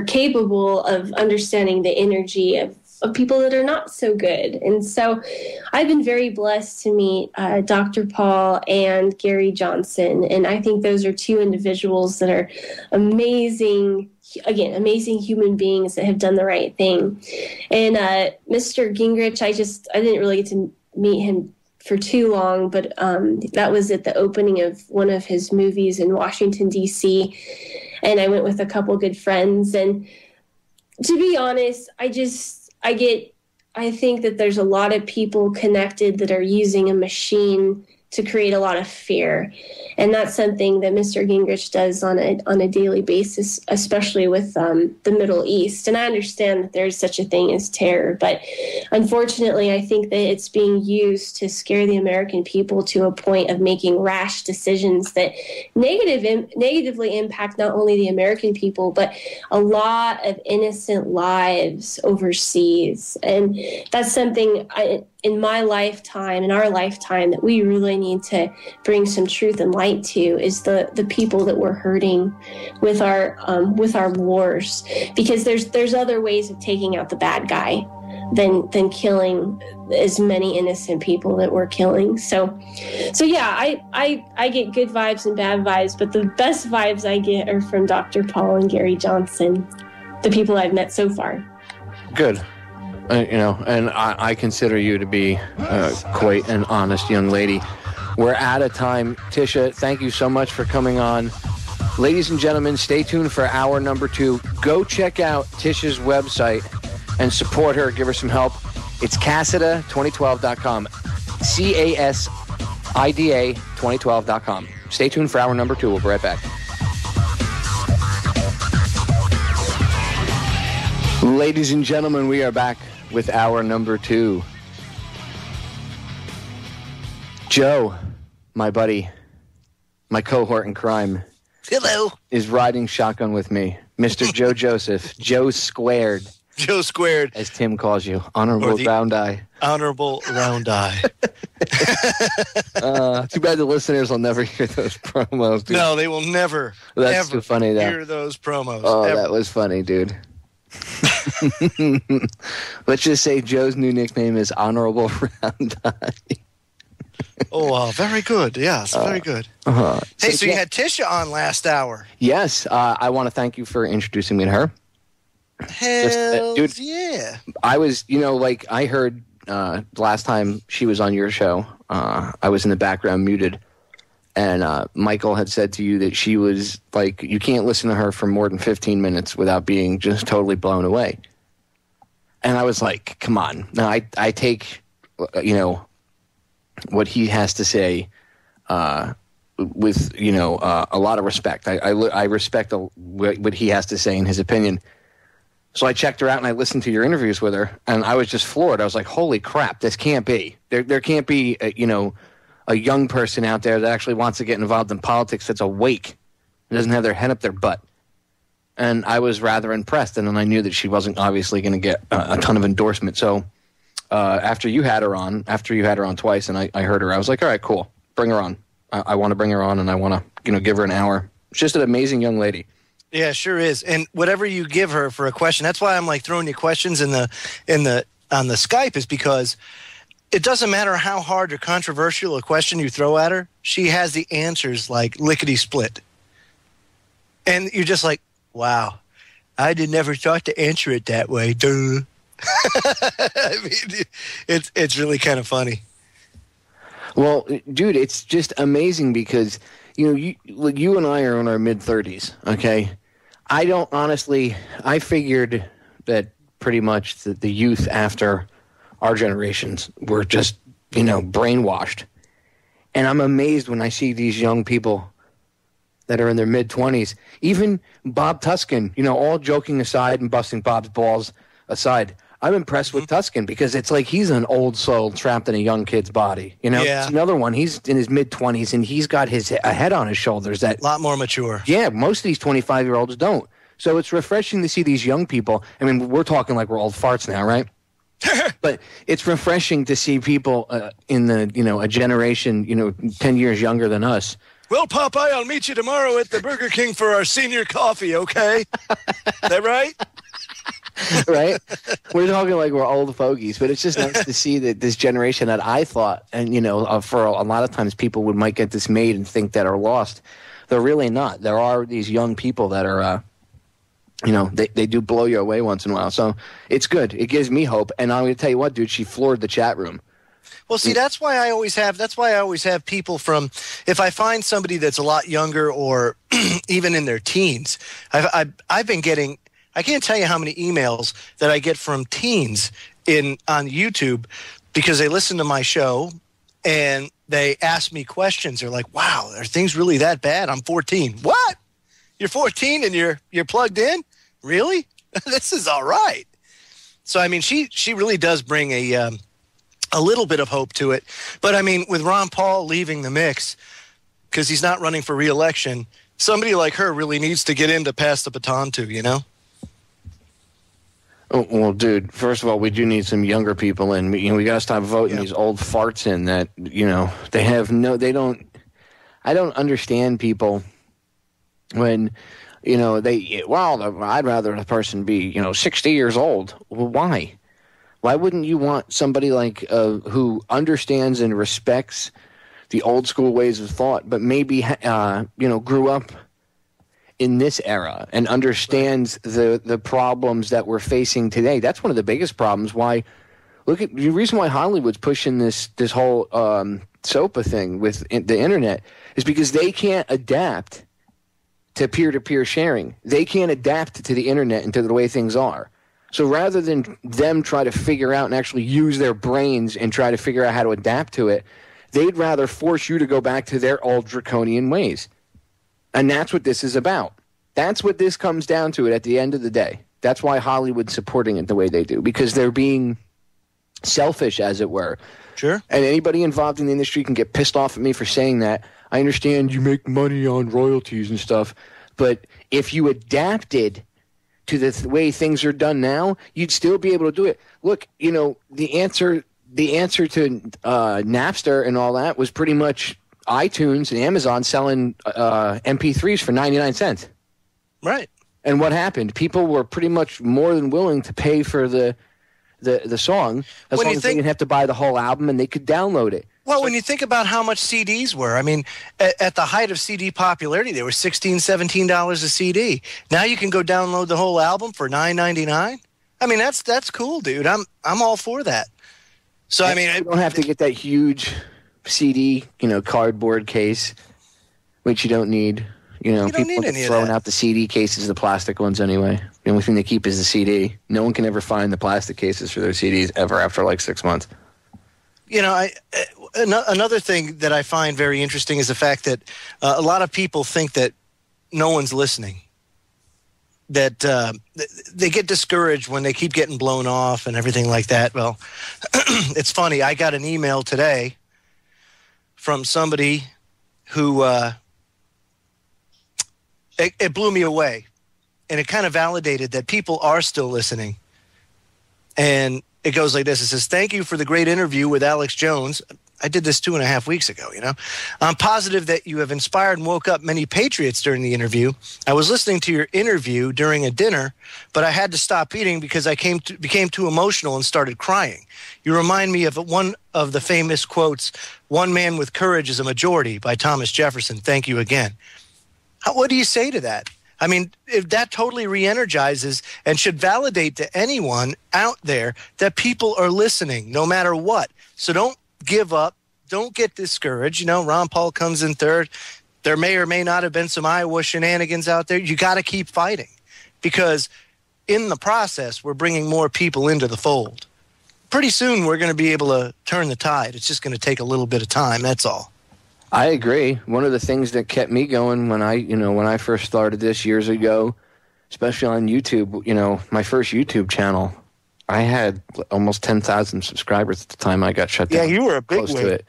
capable of understanding the energy of people that are not so good. And so I've been very blessed to meet Dr. Paul and Gary Johnson. And I think those are two individuals that are amazing human beings that have done the right thing. And Mr. Gingrich, I didn't really get to meet him for too long, but that was at the opening of one of his movies in Washington, D.C. And I went with a couple good friends. And to be honest, I think that there's a lot of people connected that are using a machine to create a lot of fear. And that's something that Mr. Gingrich does on a daily basis, especially with the Middle East. And I understand that there's such a thing as terror, but unfortunately, I think that it's being used to scare the American people to a point of making rash decisions that negatively impact not only the American people, but a lot of innocent lives overseas. And that's something in my lifetime, in our lifetime, that we really need to bring some truth and light to, is the people that we're hurting with our wars, because there's other ways of taking out the bad guy than killing as many innocent people that we're killing. So yeah, I get good vibes and bad vibes, but the best vibes I get are from Dr. Paul and Gary Johnson, the people I've met so far. Good. And I consider you to be quite an honest young lady. We're out of time. Tisha, thank you so much for coming on. Ladies and gentlemen, stay tuned for hour number 2. Go check out Tisha's website and support her. Give her some help. It's Casida2012.com. CASIDA 2012.com. Stay tuned for hour number 2. We'll be right back. Ladies and gentlemen, we are back with hour number 2. Joe, my buddy, my cohort in crime, hello, is riding shotgun with me. Mr. Joe Joseph, Joe Squared. Joe Squared. As Tim calls you. Honorable Round Eye. Honorable Round Eye. Too bad the listeners will never hear those promos, dude. No, they will never, That's too funny, though. hear those promos. Oh, ever. That was funny, dude. Let's just say Joe's new nickname is Honorable Round Eye. Oh, very good. Yes, very good. Hey, so you had Tisha on last hour. Yes. I want to thank you for introducing me to her. Hell dude, yeah. I was, I heard last time she was on your show, I was in the background muted, and Michael had said to you that she was like, you can't listen to her for more than 15 minutes without being just totally blown away. And I was like, come on. Now, I take, what he has to say with, a lot of respect. I respect what he has to say in his opinion. So I checked her out and I listened to your interviews with her, and I was just floored. I was like, holy crap, this can't be. There can't be, a young person out there that actually wants to get involved in politics that's awake and doesn't have their head up their butt. And I was rather impressed, and then I knew that she wasn't obviously going to get a ton of endorsement. So after you had her on twice, and I heard her, I was like, all right, cool, bring her on. I want to bring her on, and I want to, give her an hour. She's just an amazing young lady. Yeah, sure is. And whatever you give her for a question, that's why I'm like throwing you questions on the Skype, is because it doesn't matter how hard or controversial a question you throw at her, she has the answers like lickety split. And you're just like, wow, I never thought to answer it that way. Duh. I mean, it's really kind of funny. Well, dude, it's just amazing because you and I are in our mid-30s, okay? I figured that pretty much the youth after our generations were just, brainwashed. And I'm amazed when I see these young people that are in their mid-20s. Even Bob Tuskin, all joking aside and busting Bob's balls aside, I'm impressed with Tuskin because it's like he's an old soul trapped in a young kid's body. Yeah. It's another one. He's in his mid-20s, and he's got a head on his shoulders. That a lot more mature. Yeah, most of these 25-year-olds don't. So it's refreshing to see these young people. I mean, we're talking like we're old farts now, right? But it's refreshing to see people in the, a generation, 10 years younger than us. Well, Popeye, I'll meet you tomorrow at the Burger King for our senior coffee, okay? Is that right? Right? We're talking like we're old fogies, but it's just nice to see that this generation that I thought, and, for a lot of times people might get dismayed and think that are lost. They're really not. There are these young people that are, they do blow you away once in a while. So it's good. It gives me hope. And I'm going to tell you what, dude, she floored the chat room. Well, see, that's why I always have people from, if I find somebody that's a lot younger or even in their teens, I've been getting, I can't tell you how many emails that I get from teens on YouTube because they listen to my show and they ask me questions. They're like, wow, are things really that bad? I'm 14. What? You're 14 and you're plugged in? Really? This is all right. So, I mean, she really does bring a little bit of hope to it. But, I mean, with Ron Paul leaving the mix because he's not running for re-election, somebody like her really needs to get in to pass the baton to, Oh, well, dude, first of all, we do need some younger people in. We got to stop voting these old farts in that, I don't understand people when, I'd rather the person be, 60 years old. Well, why? Why wouldn't you want somebody like who understands and respects the old school ways of thought, but maybe, grew up in this era and understands the problems that we're facing today? That's one of the biggest problems. Why? Look at the reason why Hollywood's pushing this whole SOPA thing with the internet is because they can't adapt to peer-to-peer sharing. They can't adapt to the internet and to the way things are. So rather than them try to figure out and actually use their brains and try to figure out how to adapt to it, they'd rather force you to go back to their old draconian ways. And that's what this is about. That's what this comes down to it at the end of the day. That's why Hollywood's supporting it the way they do, because they're being selfish, as it were. Sure. And anybody involved in the industry can get pissed off at me for saying that. I understand you make money on royalties and stuff, but if you adapted to the way things are done now, you'd still be able to do it. Look, the answer to Napster and all that was pretty much iTunes and Amazon selling MP3s for 99 cents. Right. And what happened? People were pretty much more than willing to pay for the song as long as they didn't have to buy the whole album and they could download it. Well, when you think about how much CDs were, I mean, at the height of CD popularity, they were $16, $17 a CD. Now you can go download the whole album for $9.99. I mean, that's cool, dude. I'm all for that. So, I mean, you don't have to get that huge CD, cardboard case, which you don't need. People are throwing out the CD cases, the plastic ones anyway. The only thing they keep is the CD. No one can ever find the plastic cases for their CDs ever after like 6 months. Another thing that I find very interesting is the fact that a lot of people think that no one's listening, that they get discouraged when they keep getting blown off and everything like that. Well, it's funny. I got an email today from somebody who it blew me away, and it kind of validated that people are still listening. And it goes like this. It says, "Thank you for the great interview with Alex Jones. I did this 2.5 weeks ago, I'm positive that you have inspired and woke up many patriots during the interview. I was listening to your interview during a dinner, but I had to stop eating because I became too emotional and started crying. You remind me of one of the famous quotes, 'One man with courage is a majority' by Thomas Jefferson. Thank you again." What do you say to that? I mean, if that totally re-energizes and should validate to anyone out there that people are listening no matter what. So don't give up. Don't get discouraged. Ron Paul comes in third. There may or may not have been some Iowa shenanigans out there. You got to keep fighting because in the process, we're bringing more people into the fold. Pretty soon, we're going to be able to turn the tide. It's just going to take a little bit of time. That's all. I agree. One of the things that kept me going when I first started this years ago, especially on YouTube, my first YouTube channel, I had almost 10,000 subscribers at the time I got shut down. Yeah, you were a big to it.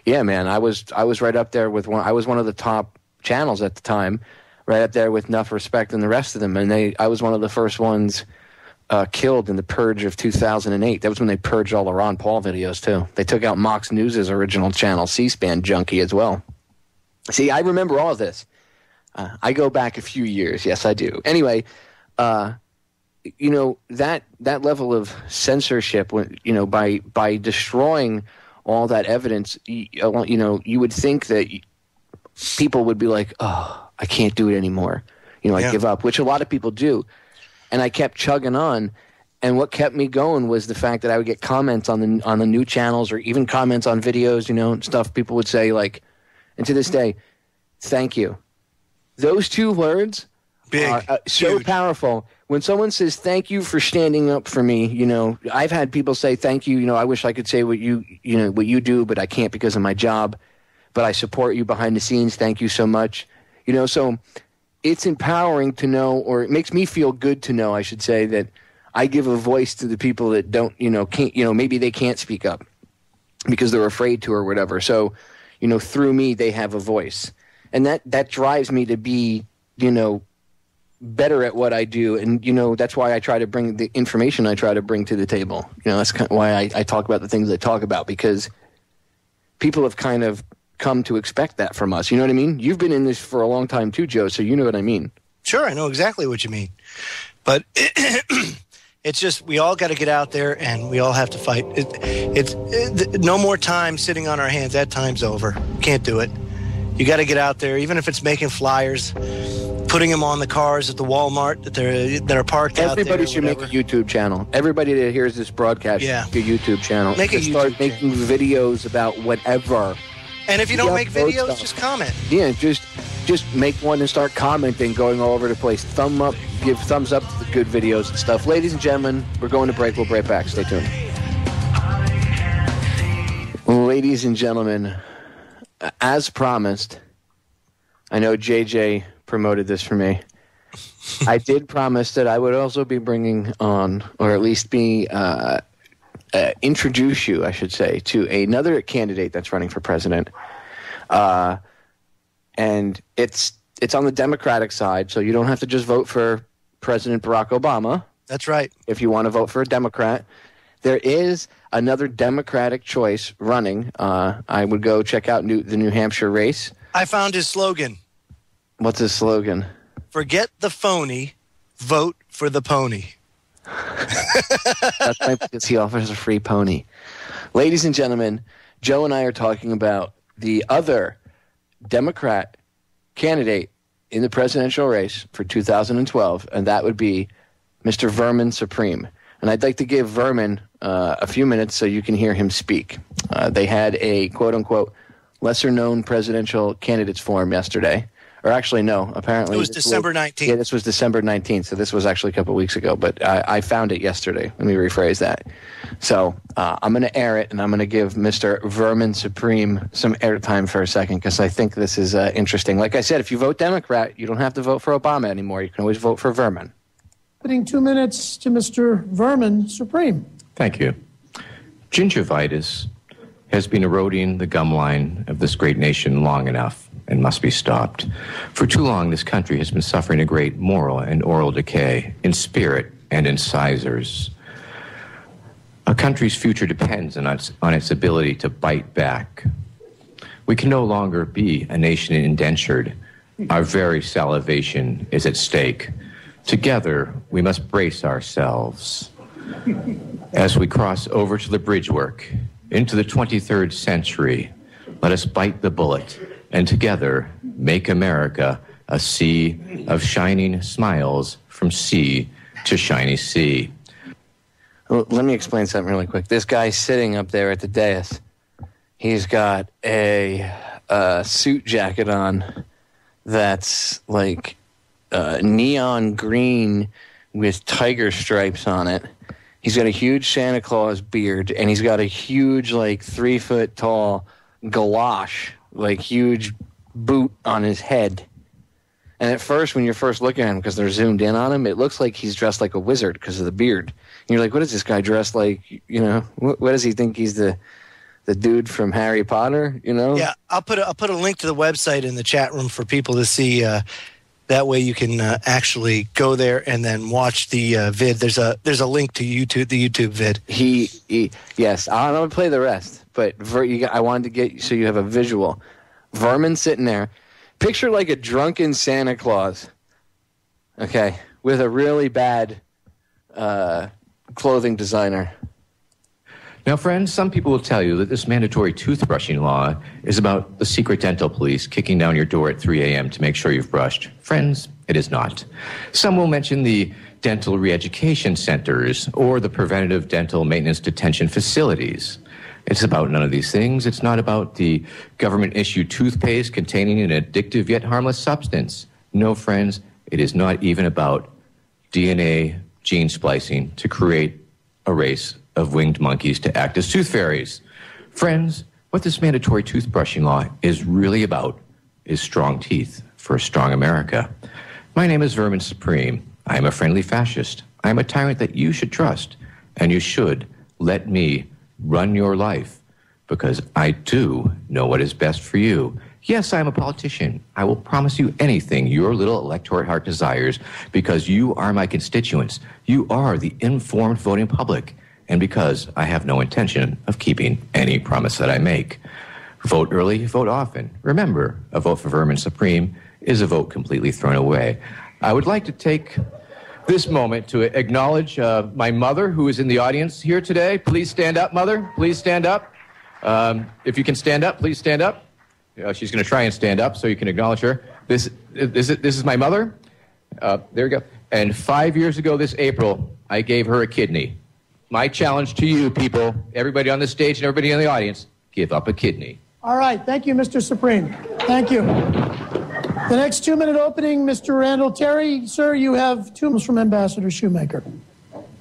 Yeah, man, I was right up there with one. I was one of the top channels at the time. right up there with Enough Respect and the rest of them. And I was one of the first ones killed in the purge of 2008. That was when they purged all the Ron Paul videos, too. They took out Mox News' original channel, C-SPAN junkie as well. See, I remember all of this. I go back a few years. Yes, I do. Anyway, you know, that level of censorship, you know, by destroying all that evidence, you know, you would think that people would be like, oh, I can't do it anymore. You know, I give up, which a lot of people do. And I kept chugging on. And what kept me going was the fact that I would get comments on the new channels, or even comments on videos, you know, and stuff. People would say, like, and to this day, thank you. Those two words are so powerful. When someone says thank you for standing up for me, you know, I've had people say thank you. You know, I wish I could say what you do, but I can't because of my job. But I support you behind the scenes. Thank you so much. You know, so it's empowering to know, or it makes me feel good to know, I should say, that I give a voice to the people that don't, you know, can't, you know, maybe they can't speak up because they're afraid to or whatever. So, you know, through me, they have a voice. And that drives me to be, you know, better at what I do. And, you know, that's why I try to bring the information I try to bring to the table. You know, that's kind of why I talk about the things I talk about, because people have kind of come to expect that from us. You know what I mean? You've been in this for a long time too, Joe, so you know what I mean. Sure, I know exactly what you mean. But it's just, we all got to get out there and we all have to fight. It's no more time sitting on our hands. That time's over. Can't do it. You got to get out there, even if it's making flyers, putting them on the cars at the Walmart that are parked out there. Everybody should make a YouTube channel. Everybody that hears this broadcast should make a YouTube channel. Start making videos about whatever. And if you don't make videos, just comment. Yeah, just make one and start commenting, going all over the place. Thumb up, give thumbs up to the good videos and stuff. Ladies and gentlemen, we're going to break. We'll be right back. Stay tuned. Ladies and gentlemen, as promised, I know JJ promoted this for me. I did promise that I would also be bringing on, or at least be introduce you, I should say, to another candidate that's running for president. And it's on the Democratic side, so you don't have to just vote for President Barack Obama. That's right. If you want to vote for a Democrat. There is another Democratic choice running. I would go check out the New Hampshire race. I found his slogan. What's his slogan? Forget the phony, vote for the pony. That's right, because he offers a free pony. Ladies and gentlemen, Joe and I are talking about the other Democrat candidate in the presidential race for 2012, and that would be Mr. Vermin Supreme. And I'd like to give Vermin a few minutes so you can hear him speak. They had a quote-unquote lesser-known presidential candidates forum yesterday. Or actually, no, apparently... It was December 19th. Yeah, this was December 19th, so this was actually a couple weeks ago, but I found it yesterday. Let me rephrase that. So I'm going to air it, and I'm going to give Mr. Vermin Supreme some airtime for a second, because I think this is interesting. Like I said, if you vote Democrat, you don't have to vote for Obama anymore. You can always vote for Vermin. Putting 2 minutes to Mr. Vermin Supreme. Thank you. Gingivitis has been eroding the gum line of this great nation long enough and must be stopped. For too long, this country has been suffering a great moral and oral decay in spirit and in incisors. A country's future depends on its ability to bite back. We can no longer be a nation indentured. Our very salivation is at stake. Together, we must brace ourselves. As we cross over to the bridge work, into the 23rd century, let us bite the bullet and together make America a sea of shining smiles from sea to shiny sea. Well, let me explain something really quick. This guy sitting up there at the dais, he's got a suit jacket on that's like neon green with tiger stripes on it. He's got a huge Santa Claus beard, and he's got a huge, like, 3-foot tall galosh, like, huge boot on his head. And at first, when you're first looking at him, because they're zoomed in on him, it looks like he's dressed like a wizard because of the beard. And you're like, what is this guy dressed like? You know, what does he think he's the dude from Harry Potter? You know? Yeah, I'll put a link to the website in the chat room for people to see. That way you can actually go there and then watch the vid. There's a link to YouTube, the YouTube vid. Yes, I'm going to play the rest, but I wanted to get so you have a visual. Vermin sitting there. Picture like a drunken Santa Claus, okay, with a really bad clothing designer. Now, friends, some people will tell you that this mandatory toothbrushing law is about the secret dental police kicking down your door at 3 a.m. to make sure you've brushed. Friends, it is not. Some will mention the dental re-education centers or the preventative dental maintenance detention facilities. It's about none of these things. It's not about the government-issued toothpaste containing an addictive yet harmless substance. No, friends, it is not even about DNA gene splicing to create a race of winged monkeys to act as tooth fairies. Friends, what this mandatory toothbrushing law is really about is strong teeth for a strong America. My name is Vermin Supreme. I am a friendly fascist. I am a tyrant that you should trust, and you should let me run your life because I do know what is best for you. Yes, I am a politician. I will promise you anything your little electorate heart desires because you are my constituents. You are the informed voting public. And because I have no intention of keeping any promise that I make. Vote early, vote often. Remember, a vote for Vermin Supreme is a vote completely thrown away. I would like to take this moment to acknowledge my mother, who is in the audience here today. Please stand up, Mother. Please stand up. If you can stand up, please stand up. She's going to try and stand up so you can acknowledge her. This is my mother. There we go. And 5 years ago this April, I gave her a kidney. My challenge to you people, everybody on the stage and everybody in the audience, give up a kidney. All right. Thank you, Mr. Supreme. Thank you. The next 2-minute opening, Mr. Randall Terry. Sir, you have 2 minutes from Ambassador Shoemaker.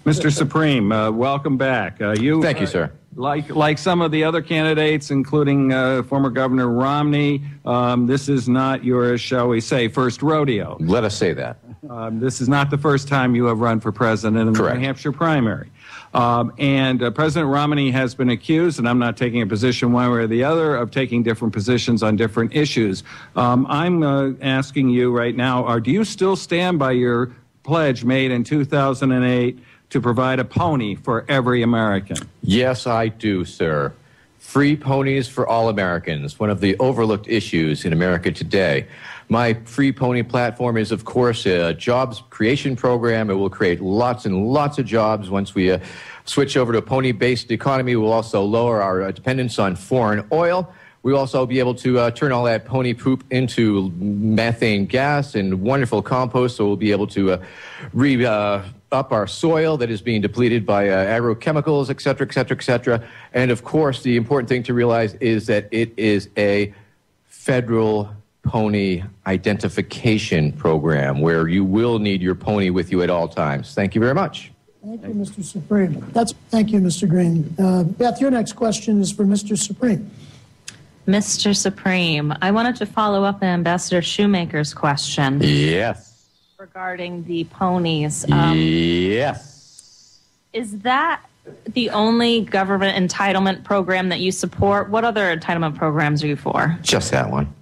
Mr. Supreme, welcome back. Thank you, sir. Like some of the other candidates, including former Governor Romney, this is not your, shall we say, first rodeo. Let us say that. This is not the first time you have run for president in the New Hampshire primary. And President Romney has been accused, and I'm not taking a position one way or the other, of taking different positions on different issues. I'm asking you right now, do you still stand by your pledge made in 2008 to provide a pony for every American? Yes, I do, sir. Free ponies for all Americans, one of the overlooked issues in America today. My Free Pony platform is, of course, a jobs creation program. It will create lots and lots of jobs. Once we switch over to a pony-based economy, we'll also lower our dependence on foreign oil. We'll also be able to turn all that pony poop into methane gas and wonderful compost, so we'll be able to up our soil that is being depleted by agrochemicals, et cetera, et cetera, et cetera. And, of course, the important thing to realize is that it is a federal pony identification program where you will need your pony with you at all times. Thank you very much. Thank you, Mr. Supreme. Thank you, Mr. Green. Beth, your next question is for Mr. Supreme. Mr. Supreme, I wanted to follow up on Ambassador Shoemaker's question. Yes. Regarding the ponies. Yes. Is that the only government entitlement program that you support? What other entitlement programs are you for? Just that one.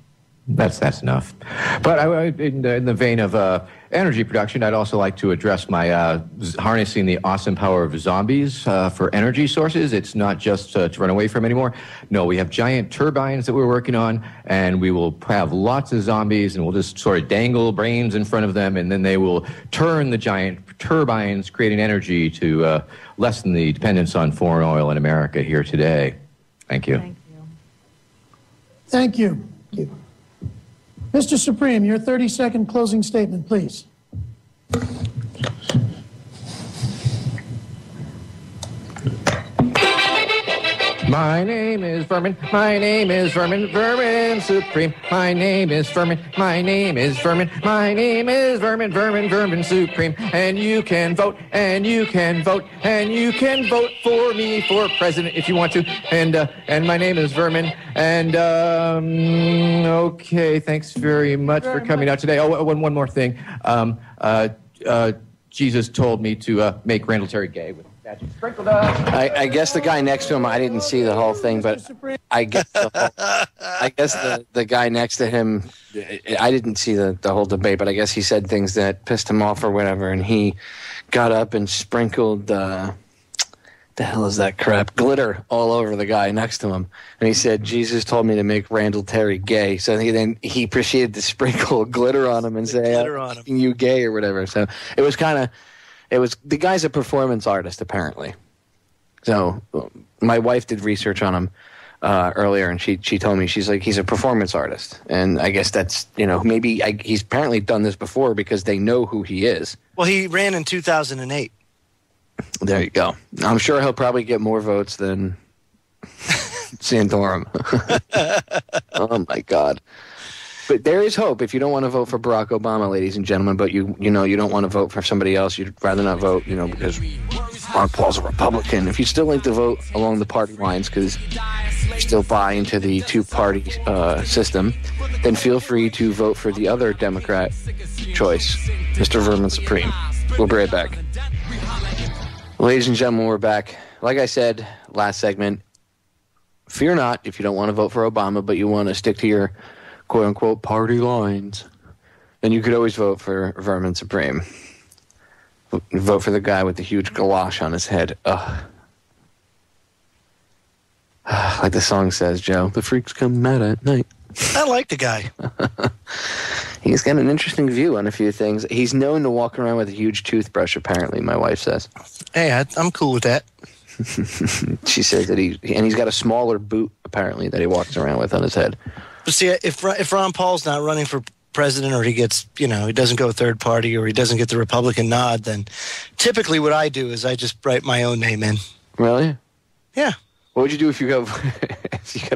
That's enough. But in the vein of energy production, I'd also like to address my harnessing the awesome power of zombies for energy sources. It's not just to run away from anymore. No, we have giant turbines that we're working on, and we will have lots of zombies, and we'll just sort of dangle brains in front of them, and then they will turn the giant turbines, creating energy to lessen the dependence on foreign oil in America here today. Thank you. Thank you. Thank you. Thank you. Mr. Supreme, your 30-second closing statement, please. My name is Vermin. My name is Vermin. Vermin Supreme. My name is Vermin. My name is Vermin. My name is Vermin. Vermin Supreme. And you can vote. And you can vote. And you can vote for me for president if you want to. And my name is Vermin. And okay, thanks very much for coming out today. Oh, one more thing. Jesus told me to make Randall Terry gay with that. I guess the guy next to him, I didn't see the whole thing, but I guess the guy next to him, I didn't see the whole debate, but I guess he said things that pissed him off or whatever, and he got up and sprinkled, the hell is that crap? Glitter all over the guy next to him. And he said, Jesus told me to make Randall Terry gay. So then he proceeded to sprinkle glitter on him and say, you gay or whatever. So it was the guy's a performance artist, apparently. So my wife did research on him earlier, and she told me, she's like, he's a performance artist. And I guess that's, maybe he's apparently done this before because they know who he is. Well, he ran in 2008. There you go. I'm sure he'll probably get more votes than Santorum. Oh, my God. But there is hope if you don't want to vote for Barack Obama, ladies and gentlemen, but you don't want to vote for somebody else. You'd rather not vote, because Ron Paul's a Republican. If you still like to vote along the party lines because you still buy into the two-party system, then feel free to vote for the other Democrat choice, Mr. Vermin Supreme. We'll be right back. Ladies and gentlemen, we're back. Like I said, last segment, fear not if you don't want to vote for Obama, but you want to stick to your quote-unquote party lines, then you could always vote for Vermin Supreme. Vote for the guy with the huge galosh on his head. Ugh. Like the song says, Joe, the freaks come out at night. I like the guy. He's got an interesting view on a few things. He's known to walk around with a huge toothbrush, apparently, my wife says. Hey, I'm cool with that. She says that he's got a smaller boot, apparently, that he walks around with on his head. But see, if Ron Paul's not running for president, or he gets, he doesn't go third party, or he doesn't get the Republican nod, then typically what I do is I just write my own name in. Really? Yeah. What would you do if you got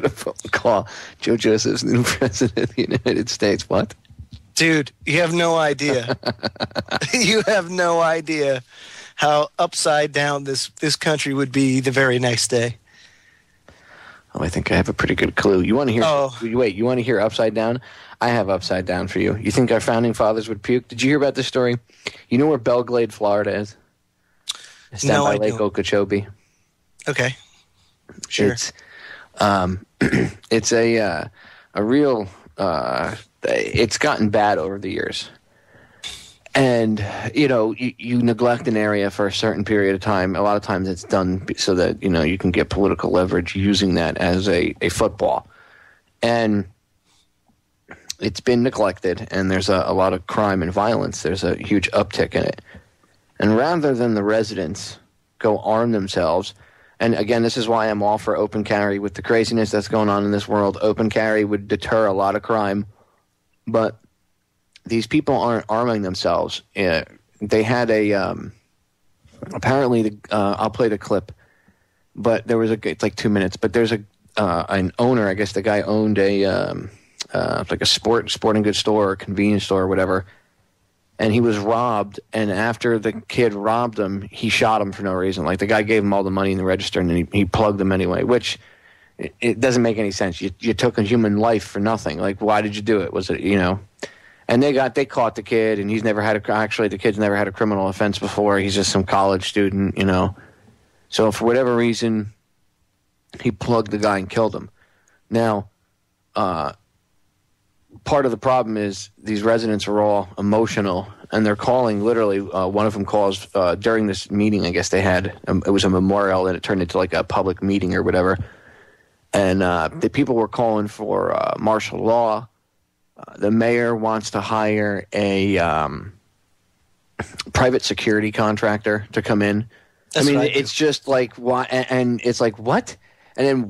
a phone call Joe Joseph's new president of the United States? What? Dude, you have no idea. You have no idea how upside down this country would be the very next day. Oh, I think I have a pretty good clue. You want to hear? Oh. Wait, you want to hear upside down? I have upside down for you. You think our founding fathers would puke? Did you hear about this story? You know where Belglade, Florida is? It's down by Lake Okeechobee. Okay. Sure. It's a real. It's gotten bad over the years. And, you neglect an area for a certain period of time. A lot of times it's done so that, you can get political leverage using that as a football. And it's been neglected, and there's a lot of crime and violence. There's a huge uptick in it. And rather than the residents go arm themselves, and again, this is why I'm all for open carry. With the craziness that's going on in this world, open carry would deter a lot of crime. But these people aren't arming themselves. They had apparently, I'll play the clip, but there was it's like 2 minutes, but there's an owner, I guess the guy owned like a sporting goods store or convenience store or whatever, and he was robbed, and after the kid robbed him, he shot him for no reason. Like, the guy gave him all the money in the register, and then he plugged him anyway, which it doesn't make any sense. You took a human life for nothing. Like, why did you do it? Was it, And they caught the kid, and the kid's never had a criminal offense before. He's just some college student, So for whatever reason, he plugged the guy and killed him. Now, part of the problem is these residents are all emotional, and they're calling literally. One of them calls during this meeting, I guess they had. It was a memorial, and it turned into like a public meeting or whatever. And the people were calling for martial law. The mayor wants to hire a private security contractor to come in. That's it's just like, why? And it's like, what? And then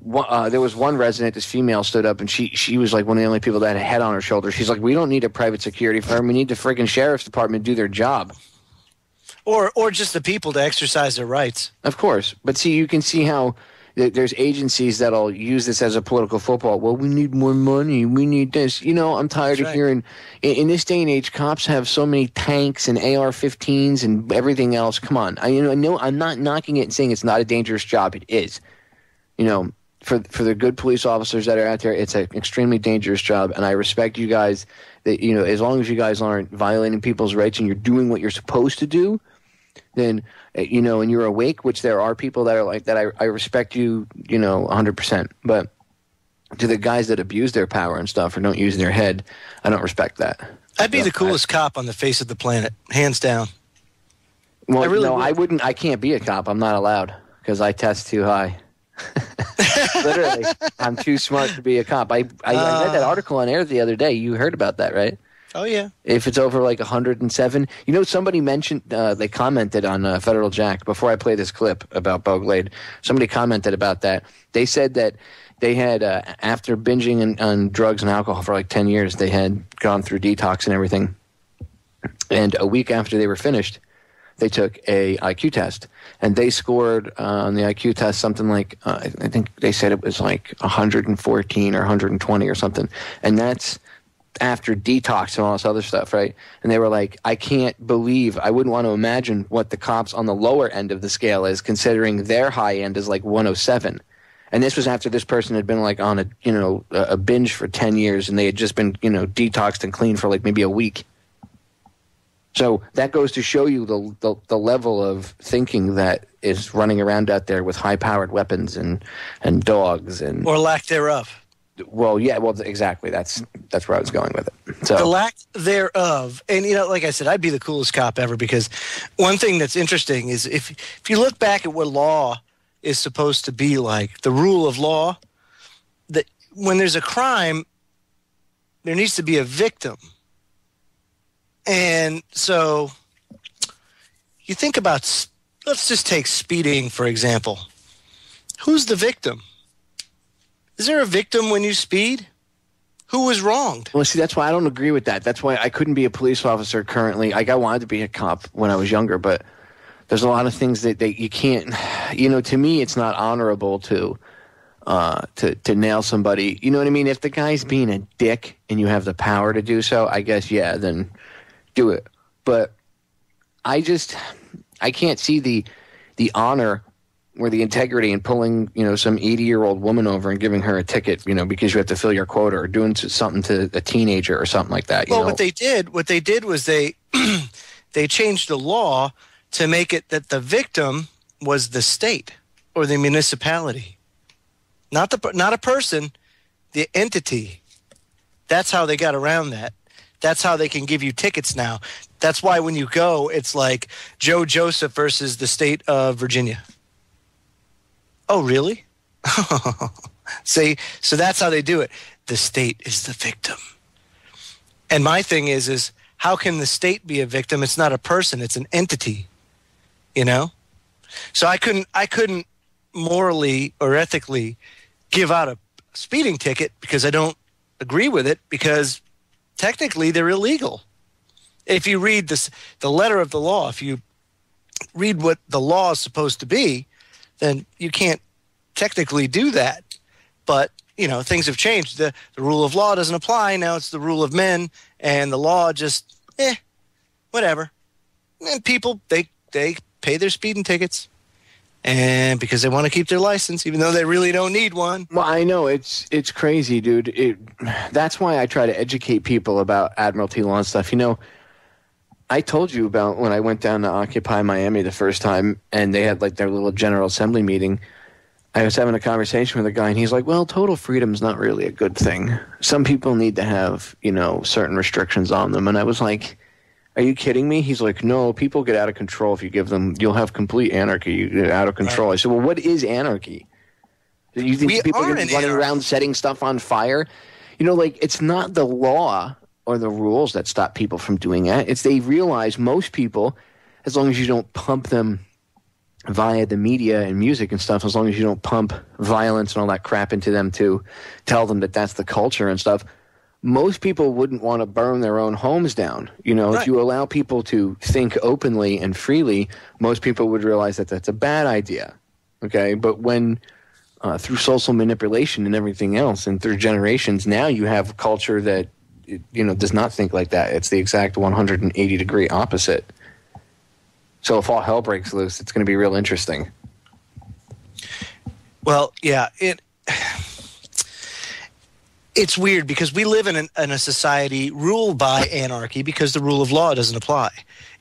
there was one resident, this female, stood up, and she was like one of the only people that had a head on her shoulder. She's like, we don't need a private security firm. We need the friggin' sheriff's department to do their job. Or just the people to exercise their rights. Of course. But see, you can see how there's agencies that'll use this as a political football. Well, we need more money. We need this. I'm tired of hearing. In this day and age, cops have so many tanks and AR-15s and everything else. Come on. I know I'm not knocking it and saying it's not a dangerous job. It is. For the good police officers that are out there, it's an extremely dangerous job, and I respect you guys. That as long as you guys aren't violating people's rights and you're doing what you're supposed to do, then, you know, and you're awake, which there are people that are like that. I respect you, you know, 100%. But to the guys that abuse their power and stuff or don't use their head, I don't respect that. I'd be the coolest cop on the face of the planet, hands down. Well, I wouldn't. I can't be a cop. I'm not allowed because I test too high. Literally, I'm too smart to be a cop. I read that article on air the other day. You heard about that, right? Oh, yeah. If it's over like 107. You know, somebody mentioned, they commented on Federal Jack, before I play this clip about Boglade, somebody commented about that. They said that they had, after binging on drugs and alcohol for like 10 years, they had gone through detox and everything. And a week after they were finished, they took a IQ test. And they scored on the IQ test something like, I think they said it was like 114 or 120 or something. And that's after detox and all this other stuff, right? And they were like, I can't believe, I wouldn't want to imagine what the cops on the lower end of the scale is, considering their high end is like 107. And this was after this person had been like on a, you know, a binge for 10 years and they had just been, you know, detoxed and clean for like maybe a week. So that goes to show you the level of thinking that is running around out there with high-powered weapons and dogs and... Or lack thereof. Well, yeah, well, exactly. That's where I was going with it. So the lack thereof, and you know, like I said, I'd be the coolest cop ever, because one thing that's interesting is if you look back at what law is supposed to be like, the rule of law, that when there's a crime, there needs to be a victim, and so you think about, let's just take speeding for example. Who's the victim? Is there a victim when you speed? Who was wronged? Well, see, that's why I don't agree with that. That's why I couldn't be a police officer currently. Like, I wanted to be a cop when I was younger, but there's a lot of things that you can't, you know, to me, it's not honorable to nail somebody. You know what I mean? If the guy's being a dick and you have the power to do so, I guess, yeah, then do it. But I can't see the honor or the integrity in pulling, you know, some 80-year-old woman over and giving her a ticket, you know, because you have to fill your quota, or doing something to a teenager or something like that. What they did was they changed the law to make it that the victim was the state or the municipality, not a person, the entity. That's how they got around that. That's how they can give you tickets now. That's why when you go, it's like Joe Joseph versus the state of Virginia. Oh, really? See, so that's how they do it. The state is the victim. And my thing is how can the state be a victim? It's not a person, it's an entity, you know? So I couldn't morally or ethically give out a speeding ticket because I don't agree with it, because technically they're illegal. If you read the letter of the law, if you read what the law is supposed to be, then you can't technically do that. But, you know, things have changed. The rule of law doesn't apply. Now it's the rule of men, and the law just, whatever. And people, they pay their speeding tickets, and because they want to keep their license, even though they really don't need one. Well, I know, it's crazy, dude. That's why I try to educate people about Admiralty law and stuff. You know, I told you about when I went down to Occupy Miami the first time, and they had like their little General Assembly meeting. I was having a conversation with a guy, and he's like, well, total freedom is not really a good thing. Some people need to have, you know, certain restrictions on them. And I was like, are you kidding me? He's like, no, people get out of control if you give them, you'll have complete anarchy. You get out of control. Right. I said, well, what is anarchy? You think people are running around setting stuff on fire? You know, like, it's not the law or the rules that stop people from doing that. It's they realize most people, as long as you don't pump them via the media and music and stuff, as long as you don't pump violence and all that crap into them to tell them that that's the culture and stuff, most people wouldn't want to burn their own homes down. You know, right. If you allow people to think openly and freely, most people would realize that that's a bad idea. Okay, but when through social manipulation and everything else, and through generations, now you have a culture that, you know, does not think like that. It's the exact 180-degree opposite. So if all hell breaks loose, it's going to be real interesting. Well, yeah, it's weird because we live in a society ruled by anarchy because the rule of law doesn't apply.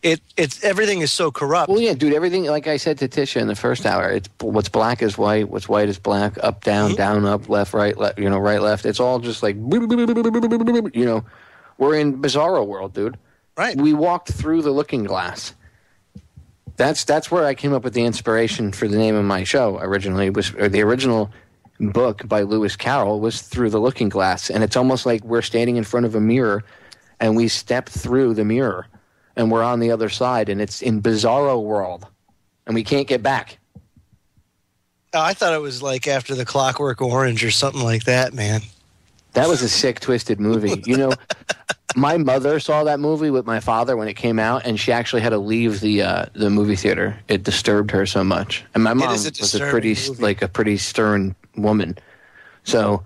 it's everything is so corrupt. Well, yeah, dude, everything, like I said to Tisha in the first hour, it's what's black is white, what's white is black, up, down, down, up, left, right, right, left. It's all just like, we're in bizarro world, dude. Right. We walked through the looking glass. That's where I came up with the inspiration for the name of my show originally. The original book by Lewis Carroll was Through the Looking Glass, and it's almost like we're standing in front of a mirror, and we step through the mirror. And we're on the other side, and it's in bizarro world, and we can't get back. Oh, I thought it was like After the Clockwork Orange or something like that, man. That was a sick, twisted movie. My mother saw that movie with my father when it came out, and she actually had to leave the movie theater. It disturbed her so much. And my mom was a pretty stern woman, so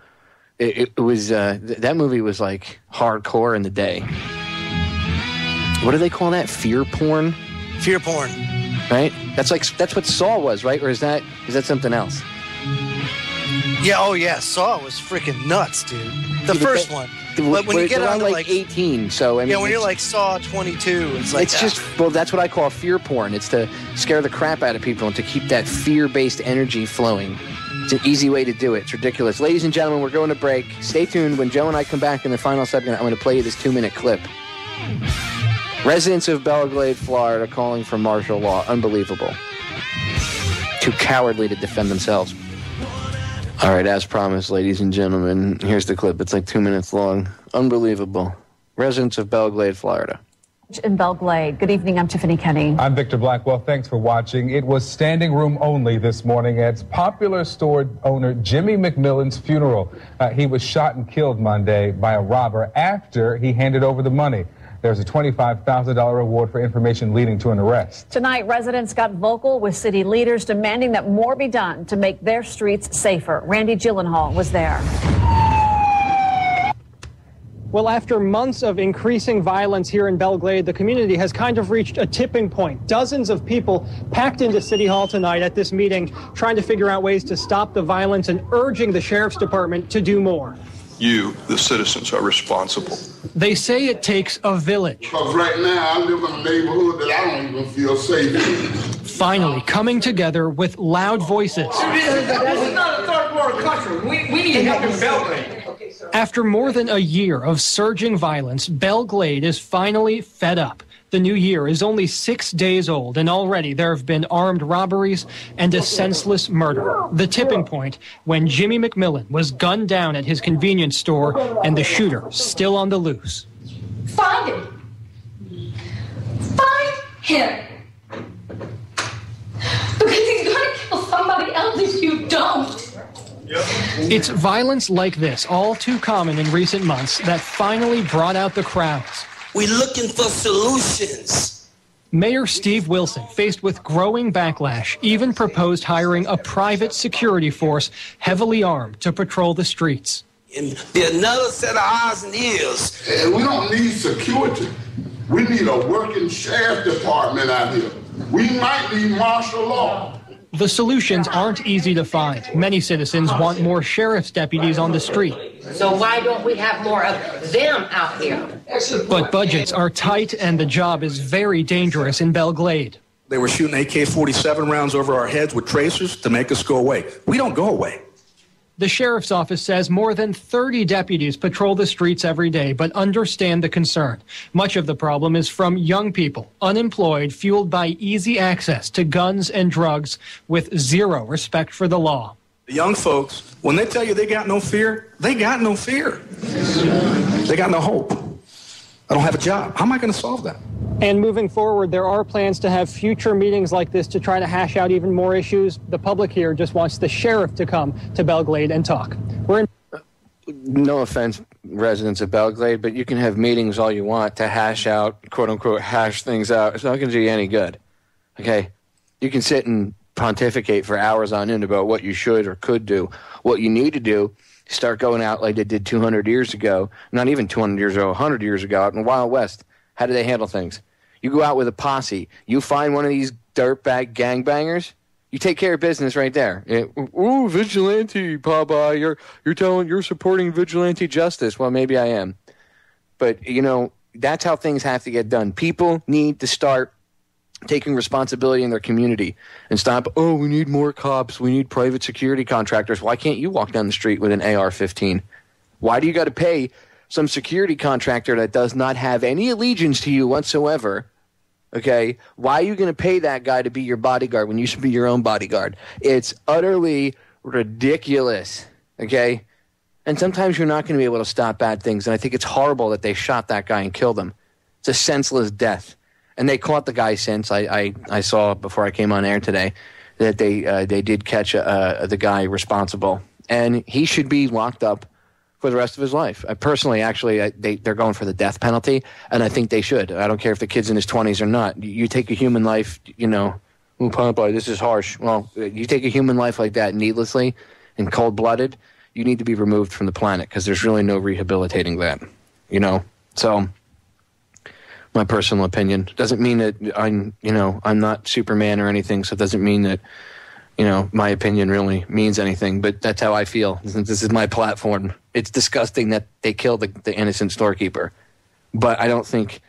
it was that movie was like hardcore in the day. What do they call that? Fear porn? Fear porn. Right? That's what Saw was, right? Or is that something else? Yeah, oh yeah, Saw was freaking nuts, dude. The first one. But when you get on to like 18, so I mean, when you're like Saw 22, it's like that's what I call fear porn. It's to scare the crap out of people and to keep that fear-based energy flowing. It's an easy way to do it. It's ridiculous. Ladies and gentlemen, we're going to break. Stay tuned. When Joe and I come back in the final segment, I'm going to play you this 2-minute clip. Residents of Belglade, Florida, calling for martial law. Unbelievable. Too cowardly to defend themselves. All right, as promised, ladies and gentlemen, here's the clip. It's like 2 minutes long. Unbelievable. Residents of Belglade, Florida. In Belglade. Good evening. I'm Tiffany Kenny. I'm Victor Blackwell. Thanks for watching. It was standing room only this morning at popular store owner Jimmy McMillan's funeral. He was shot and killed Monday by a robber after he handed over the money. There's a $25,000 reward for information leading to an arrest. Tonight, residents got vocal with city leaders demanding that more be done to make their streets safer. Randy Gyllenhaal was there. Well, after months of increasing violence here in Belglade, the community has kind of reached a tipping point. Dozens of people packed into City Hall tonight at this meeting, trying to figure out ways to stop the violence and urging the Sheriff's Department to do more. You, the citizens, are responsible. They say it takes a village. Because right now, I live in a neighborhood that I don't even feel safe in. Finally coming together with loud voices. This is not a third world country. We need help in Belgrade. After more than a year of surging violence, Belglade is finally fed up. The new year is only 6 days old, and already there have been armed robberies and a senseless murder. The tipping point when Jimmy McMillan was gunned down at his convenience store and the shooter still on the loose. Find him. Find him. Because he's going to kill somebody else if you don't. It's violence like this, all too common in recent months, that finally brought out the crowds. We're looking for solutions. Mayor Steve Wilson, faced with growing backlash, even proposed hiring a private security force heavily armed to patrol the streets. And there's another set of eyes and ears. And we don't need security. We need a working sheriff department out here. We might need martial law. The solutions aren't easy to find. Many citizens want more sheriff's deputies on the street. So why don't we have more of them out here? But budgets are tight and the job is very dangerous in Belglade. They were shooting AK-47 rounds over our heads with tracers to make us go away. We don't go away. The sheriff's office says more than 30 deputies patrol the streets every day, but understand the concern. Much of the problem is from young people, unemployed, fueled by easy access to guns and drugs with zero respect for the law. The young folks, when they tell you they got no fear, they got no fear. They got no hope. I don't have a job. How am I going to solve that? And moving forward, there are plans to have future meetings like this to try to hash out even more issues. The public here just wants the sheriff to come to Belglade and talk. No offense, residents of Belglade, but you can have meetings all you want to hash out, quote-unquote, hash things out. It's not going to do you any good, okay? You can sit and pontificate for hours on end about what you should or could do. What you need to do is start going out like they did 200 years ago, not even 200 years ago, 100 years ago out in the Wild West. How do they handle things? You go out with a posse. You find one of these dirtbag gangbangers. You take care of business right there. Ooh, vigilante, Popeye. You're supporting vigilante justice. Well, maybe I am. But, you know, That's how things have to get done. People need to start taking responsibility in their community and stop, oh, we need more cops, we need private security contractors. Why can't you walk down the street with an AR-15? Why do you got to pay some security contractor that does not have any allegiance to you whatsoever? Okay, why are you going to pay that guy to be your bodyguard when you should be your own bodyguard? It's utterly ridiculous, okay? And sometimes you're not going to be able to stop bad things, and I think it's horrible that they shot that guy and killed him. It's a senseless death. And they caught the guy since. I saw before I came on air today that they did catch the guy responsible. And he should be locked up for the rest of his life. Personally, actually, they're going for the death penalty, and I think they should. I don't care if the kid's in his 20s or not. You take a human life, you know, ooh, Popeye, this is harsh. Well, you take a human life like that needlessly and cold-blooded, you need to be removed from the planet because there's really no rehabilitating that, you know. So my personal opinion doesn't mean that I'm not Superman or anything, so it doesn't mean that, you know, my opinion really means anything, but that's how I feel. This is my platform. It's disgusting that they killed the innocent storekeeper, but I think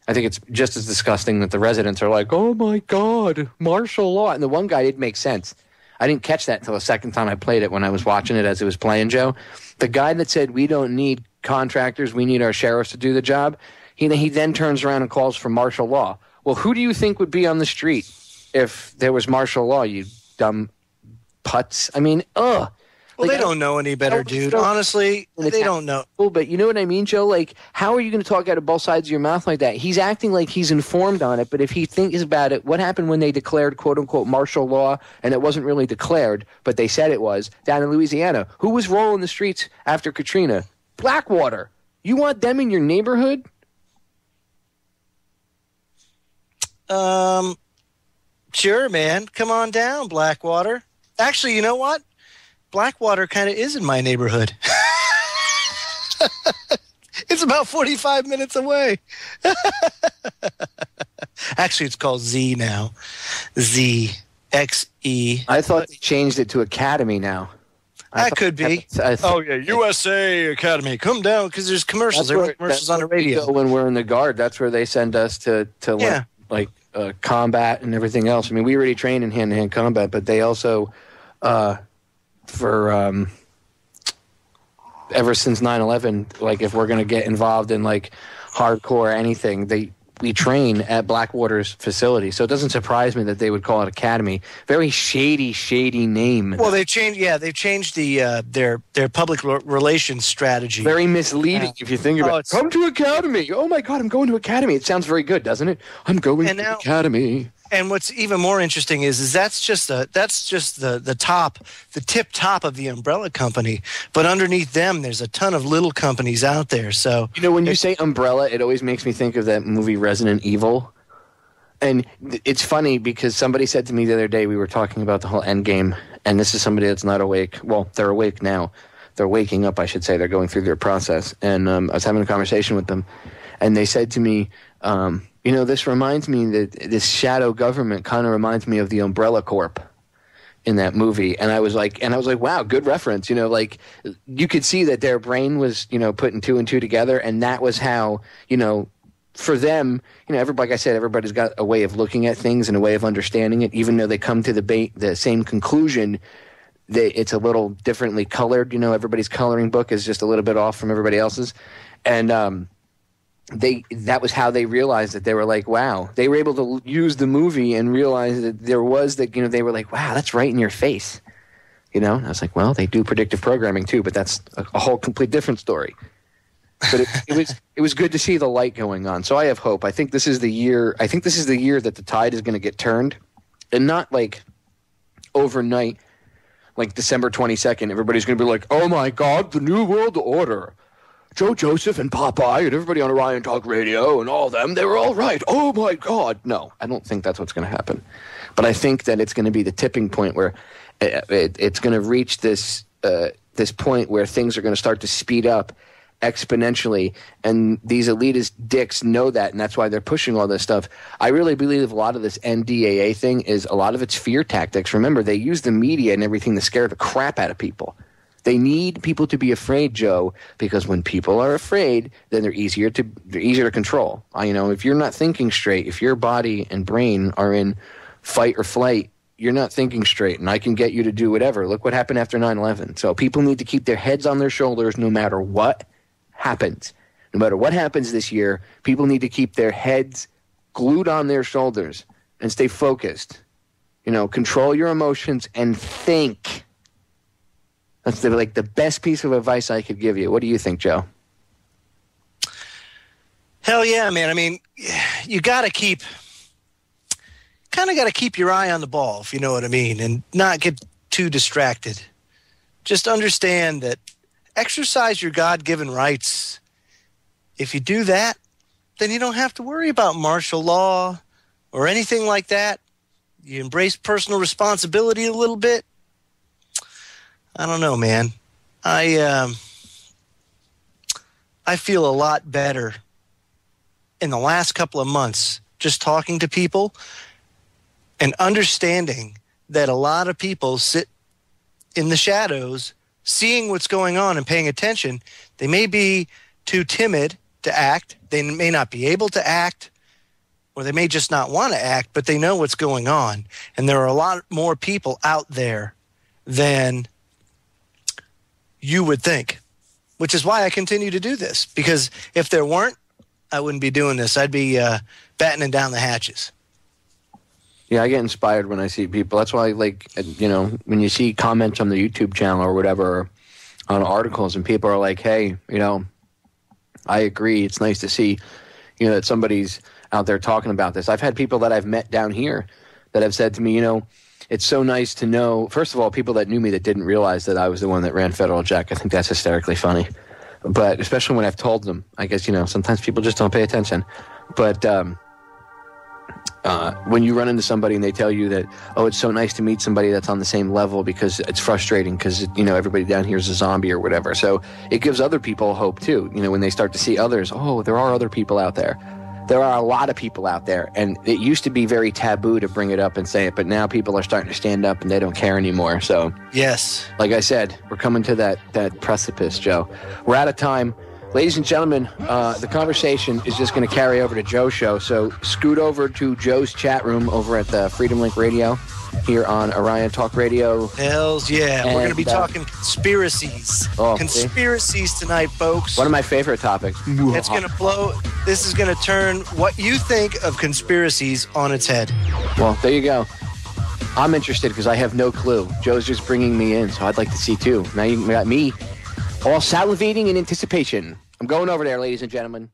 it's just as disgusting that the residents are like, oh my God, martial law. And the one guy didn't make sense. I didn't catch that until the second time I played it when I was watching it as it was playing, Joe. The guy that said we don't need contractors, we need our sheriffs to do the job, he then turns around and calls for martial law. Well, who do you think would be on the street if there was martial law, you dumb putz? I mean, ugh. Well, they don't know any better, dude. Honestly, they don't know. Well, but you know what I mean, Joe? Like, how are you going to talk out of both sides of your mouth like that? He's acting like he's informed on it, but if he thinks about it, what happened when they declared, quote-unquote, martial law, and it wasn't really declared, but they said it was, down in Louisiana? Who was rolling the streets after Katrina? Blackwater. You want them in your neighborhood? Sure, man. Come on down, Blackwater. Actually, you know what? Blackwater kind of is in my neighborhood. It's about 45 minutes away. Actually, it's called Z now. Z. X-E. I thought they changed it to Academy now. That could be. USA Academy. Come down because there's commercials. There are commercials on the radio. When we're in the Guard, that's where they send us to like combat and everything else. I mean, we already train in hand-to-hand combat, but they also, ever since 9/11, like if we're going to get involved in like hardcore anything, we train at Blackwater's facility. So it doesn't surprise me that they would call it Academy. Very shady name. Well, they've changed the their public relations strategy. Very misleading if you think about it. Come to Academy. Oh my God, I'm going to Academy. It sounds very good, doesn't it? I'm going to Academy. And what's even more interesting is that's just the tip top of the umbrella company. But underneath them, there's a ton of little companies out there. So you know, when you say umbrella, it always makes me think of that movie Resident Evil. And it's funny because somebody said to me the other day, we were talking about the whole Endgame, and this is somebody that's not awake. Well, they're awake now. They're waking up, I should say. They're going through their process. And I was having a conversation with them, and they said to me, you know, this reminds me that this shadow government kind of reminds me of the Umbrella Corp in that movie. And I was like, wow, good reference. You know, like you could see that their brain was, you know, putting two and two together. And that was how, you know, for them, you know, everybody, like I said, everybody's got a way of looking at things and a way of understanding it, even though they come to the same conclusion. It's a little differently colored. You know, everybody's coloring book is just a little bit off from everybody else's. And, that was how they realized that. They were like, wow. They were able to use the movie and realize that there was that, you know, they were like, wow, that's right in your face. You know, and I was like, well, they do predictive programming too, but that's a whole complete different story. But it was good to see the light going on. So I have hope. I think this is the year. I think this is the year that the tide is going to get turned, and not like overnight, like December 22nd. Everybody's going to be like, oh my God, the New World Order. Joe Joseph and Popeye and everybody on Orion Talk Radio and all of them, they were all right. Oh, my God. No, I don't think that's what's going to happen. But I think that it's going to be the tipping point where it's going to reach this point where things are going to start to speed up exponentially, and these elitist dicks know that, and that's why they're pushing all this stuff. I really believe a lot of this NDAA thing is a lot of it's fear tactics. Remember, they use the media and everything to scare the crap out of people. They need people to be afraid, Joe, because when people are afraid, then they're easier to control. If you're not thinking straight, if your body and brain are in fight or flight, you're not thinking straight, and I can get you to do whatever. Look what happened after 9/11. So people need to keep their heads on their shoulders no matter what happens. No matter what happens this year, people need to keep their heads glued on their shoulders and stay focused. Control your emotions and think. That's the best piece of advice I could give you. What do you think, Joe? Hell yeah, man. I mean, you got to keep your eye on the ball, if you know what I mean, and not get too distracted. Just understand that exercise your God-given rights. If you do that, then you don't have to worry about martial law or anything like that. You embrace personal responsibility a little bit. I don't know, man. I feel a lot better in the last couple of months just talking to people and understanding that a lot of people sit in the shadows seeing what's going on and paying attention. They may be too timid to act. They may not be able to act, or they may just not want to act, but they know what's going on. And there are a lot more people out there than you would think, which is why I continue to do this. Because if there weren't, I wouldn't be doing this. I'd be battening down the hatches. Yeah, I get inspired when I see people. That's why, when you see comments on the YouTube channel or whatever on articles, and people are like, hey, I agree. It's nice to see, that somebody's out there talking about this. I've had people that I've met down here that have said to me, it's so nice to know, first of all, people that knew me that didn't realize that I was the one that ran Federal Jack. I think that's hysterically funny. But especially when I've told them, I guess, sometimes people just don't pay attention. But when you run into somebody and they tell you that, oh, it's so nice to meet somebody that's on the same level because it's frustrating because, everybody down here is a zombie or whatever. So it gives other people hope too, when they start to see others. Oh, there are other people out there. There are a lot of people out there, and it used to be very taboo to bring it up and say it, but now people are starting to stand up and they don't care anymore. So, yes, like I said, we're coming to that precipice, Joe. We're out of time. Ladies and gentlemen, the conversation is just going to carry over to Joe's show, so scoot over to Joe's chat room over at the Freedom Link Radio here on Orion Talk Radio. Hells yeah. And we're going to be talking conspiracies. Conspiracies tonight, folks. One of my favorite topics. It's going to blow. This is going to turn what you think of conspiracies on its head. Well, there you go. I'm interested because I have no clue. Joe's just bringing me in, so I'd like to see too. Now you got me all salivating in anticipation. I'm going over there, ladies and gentlemen.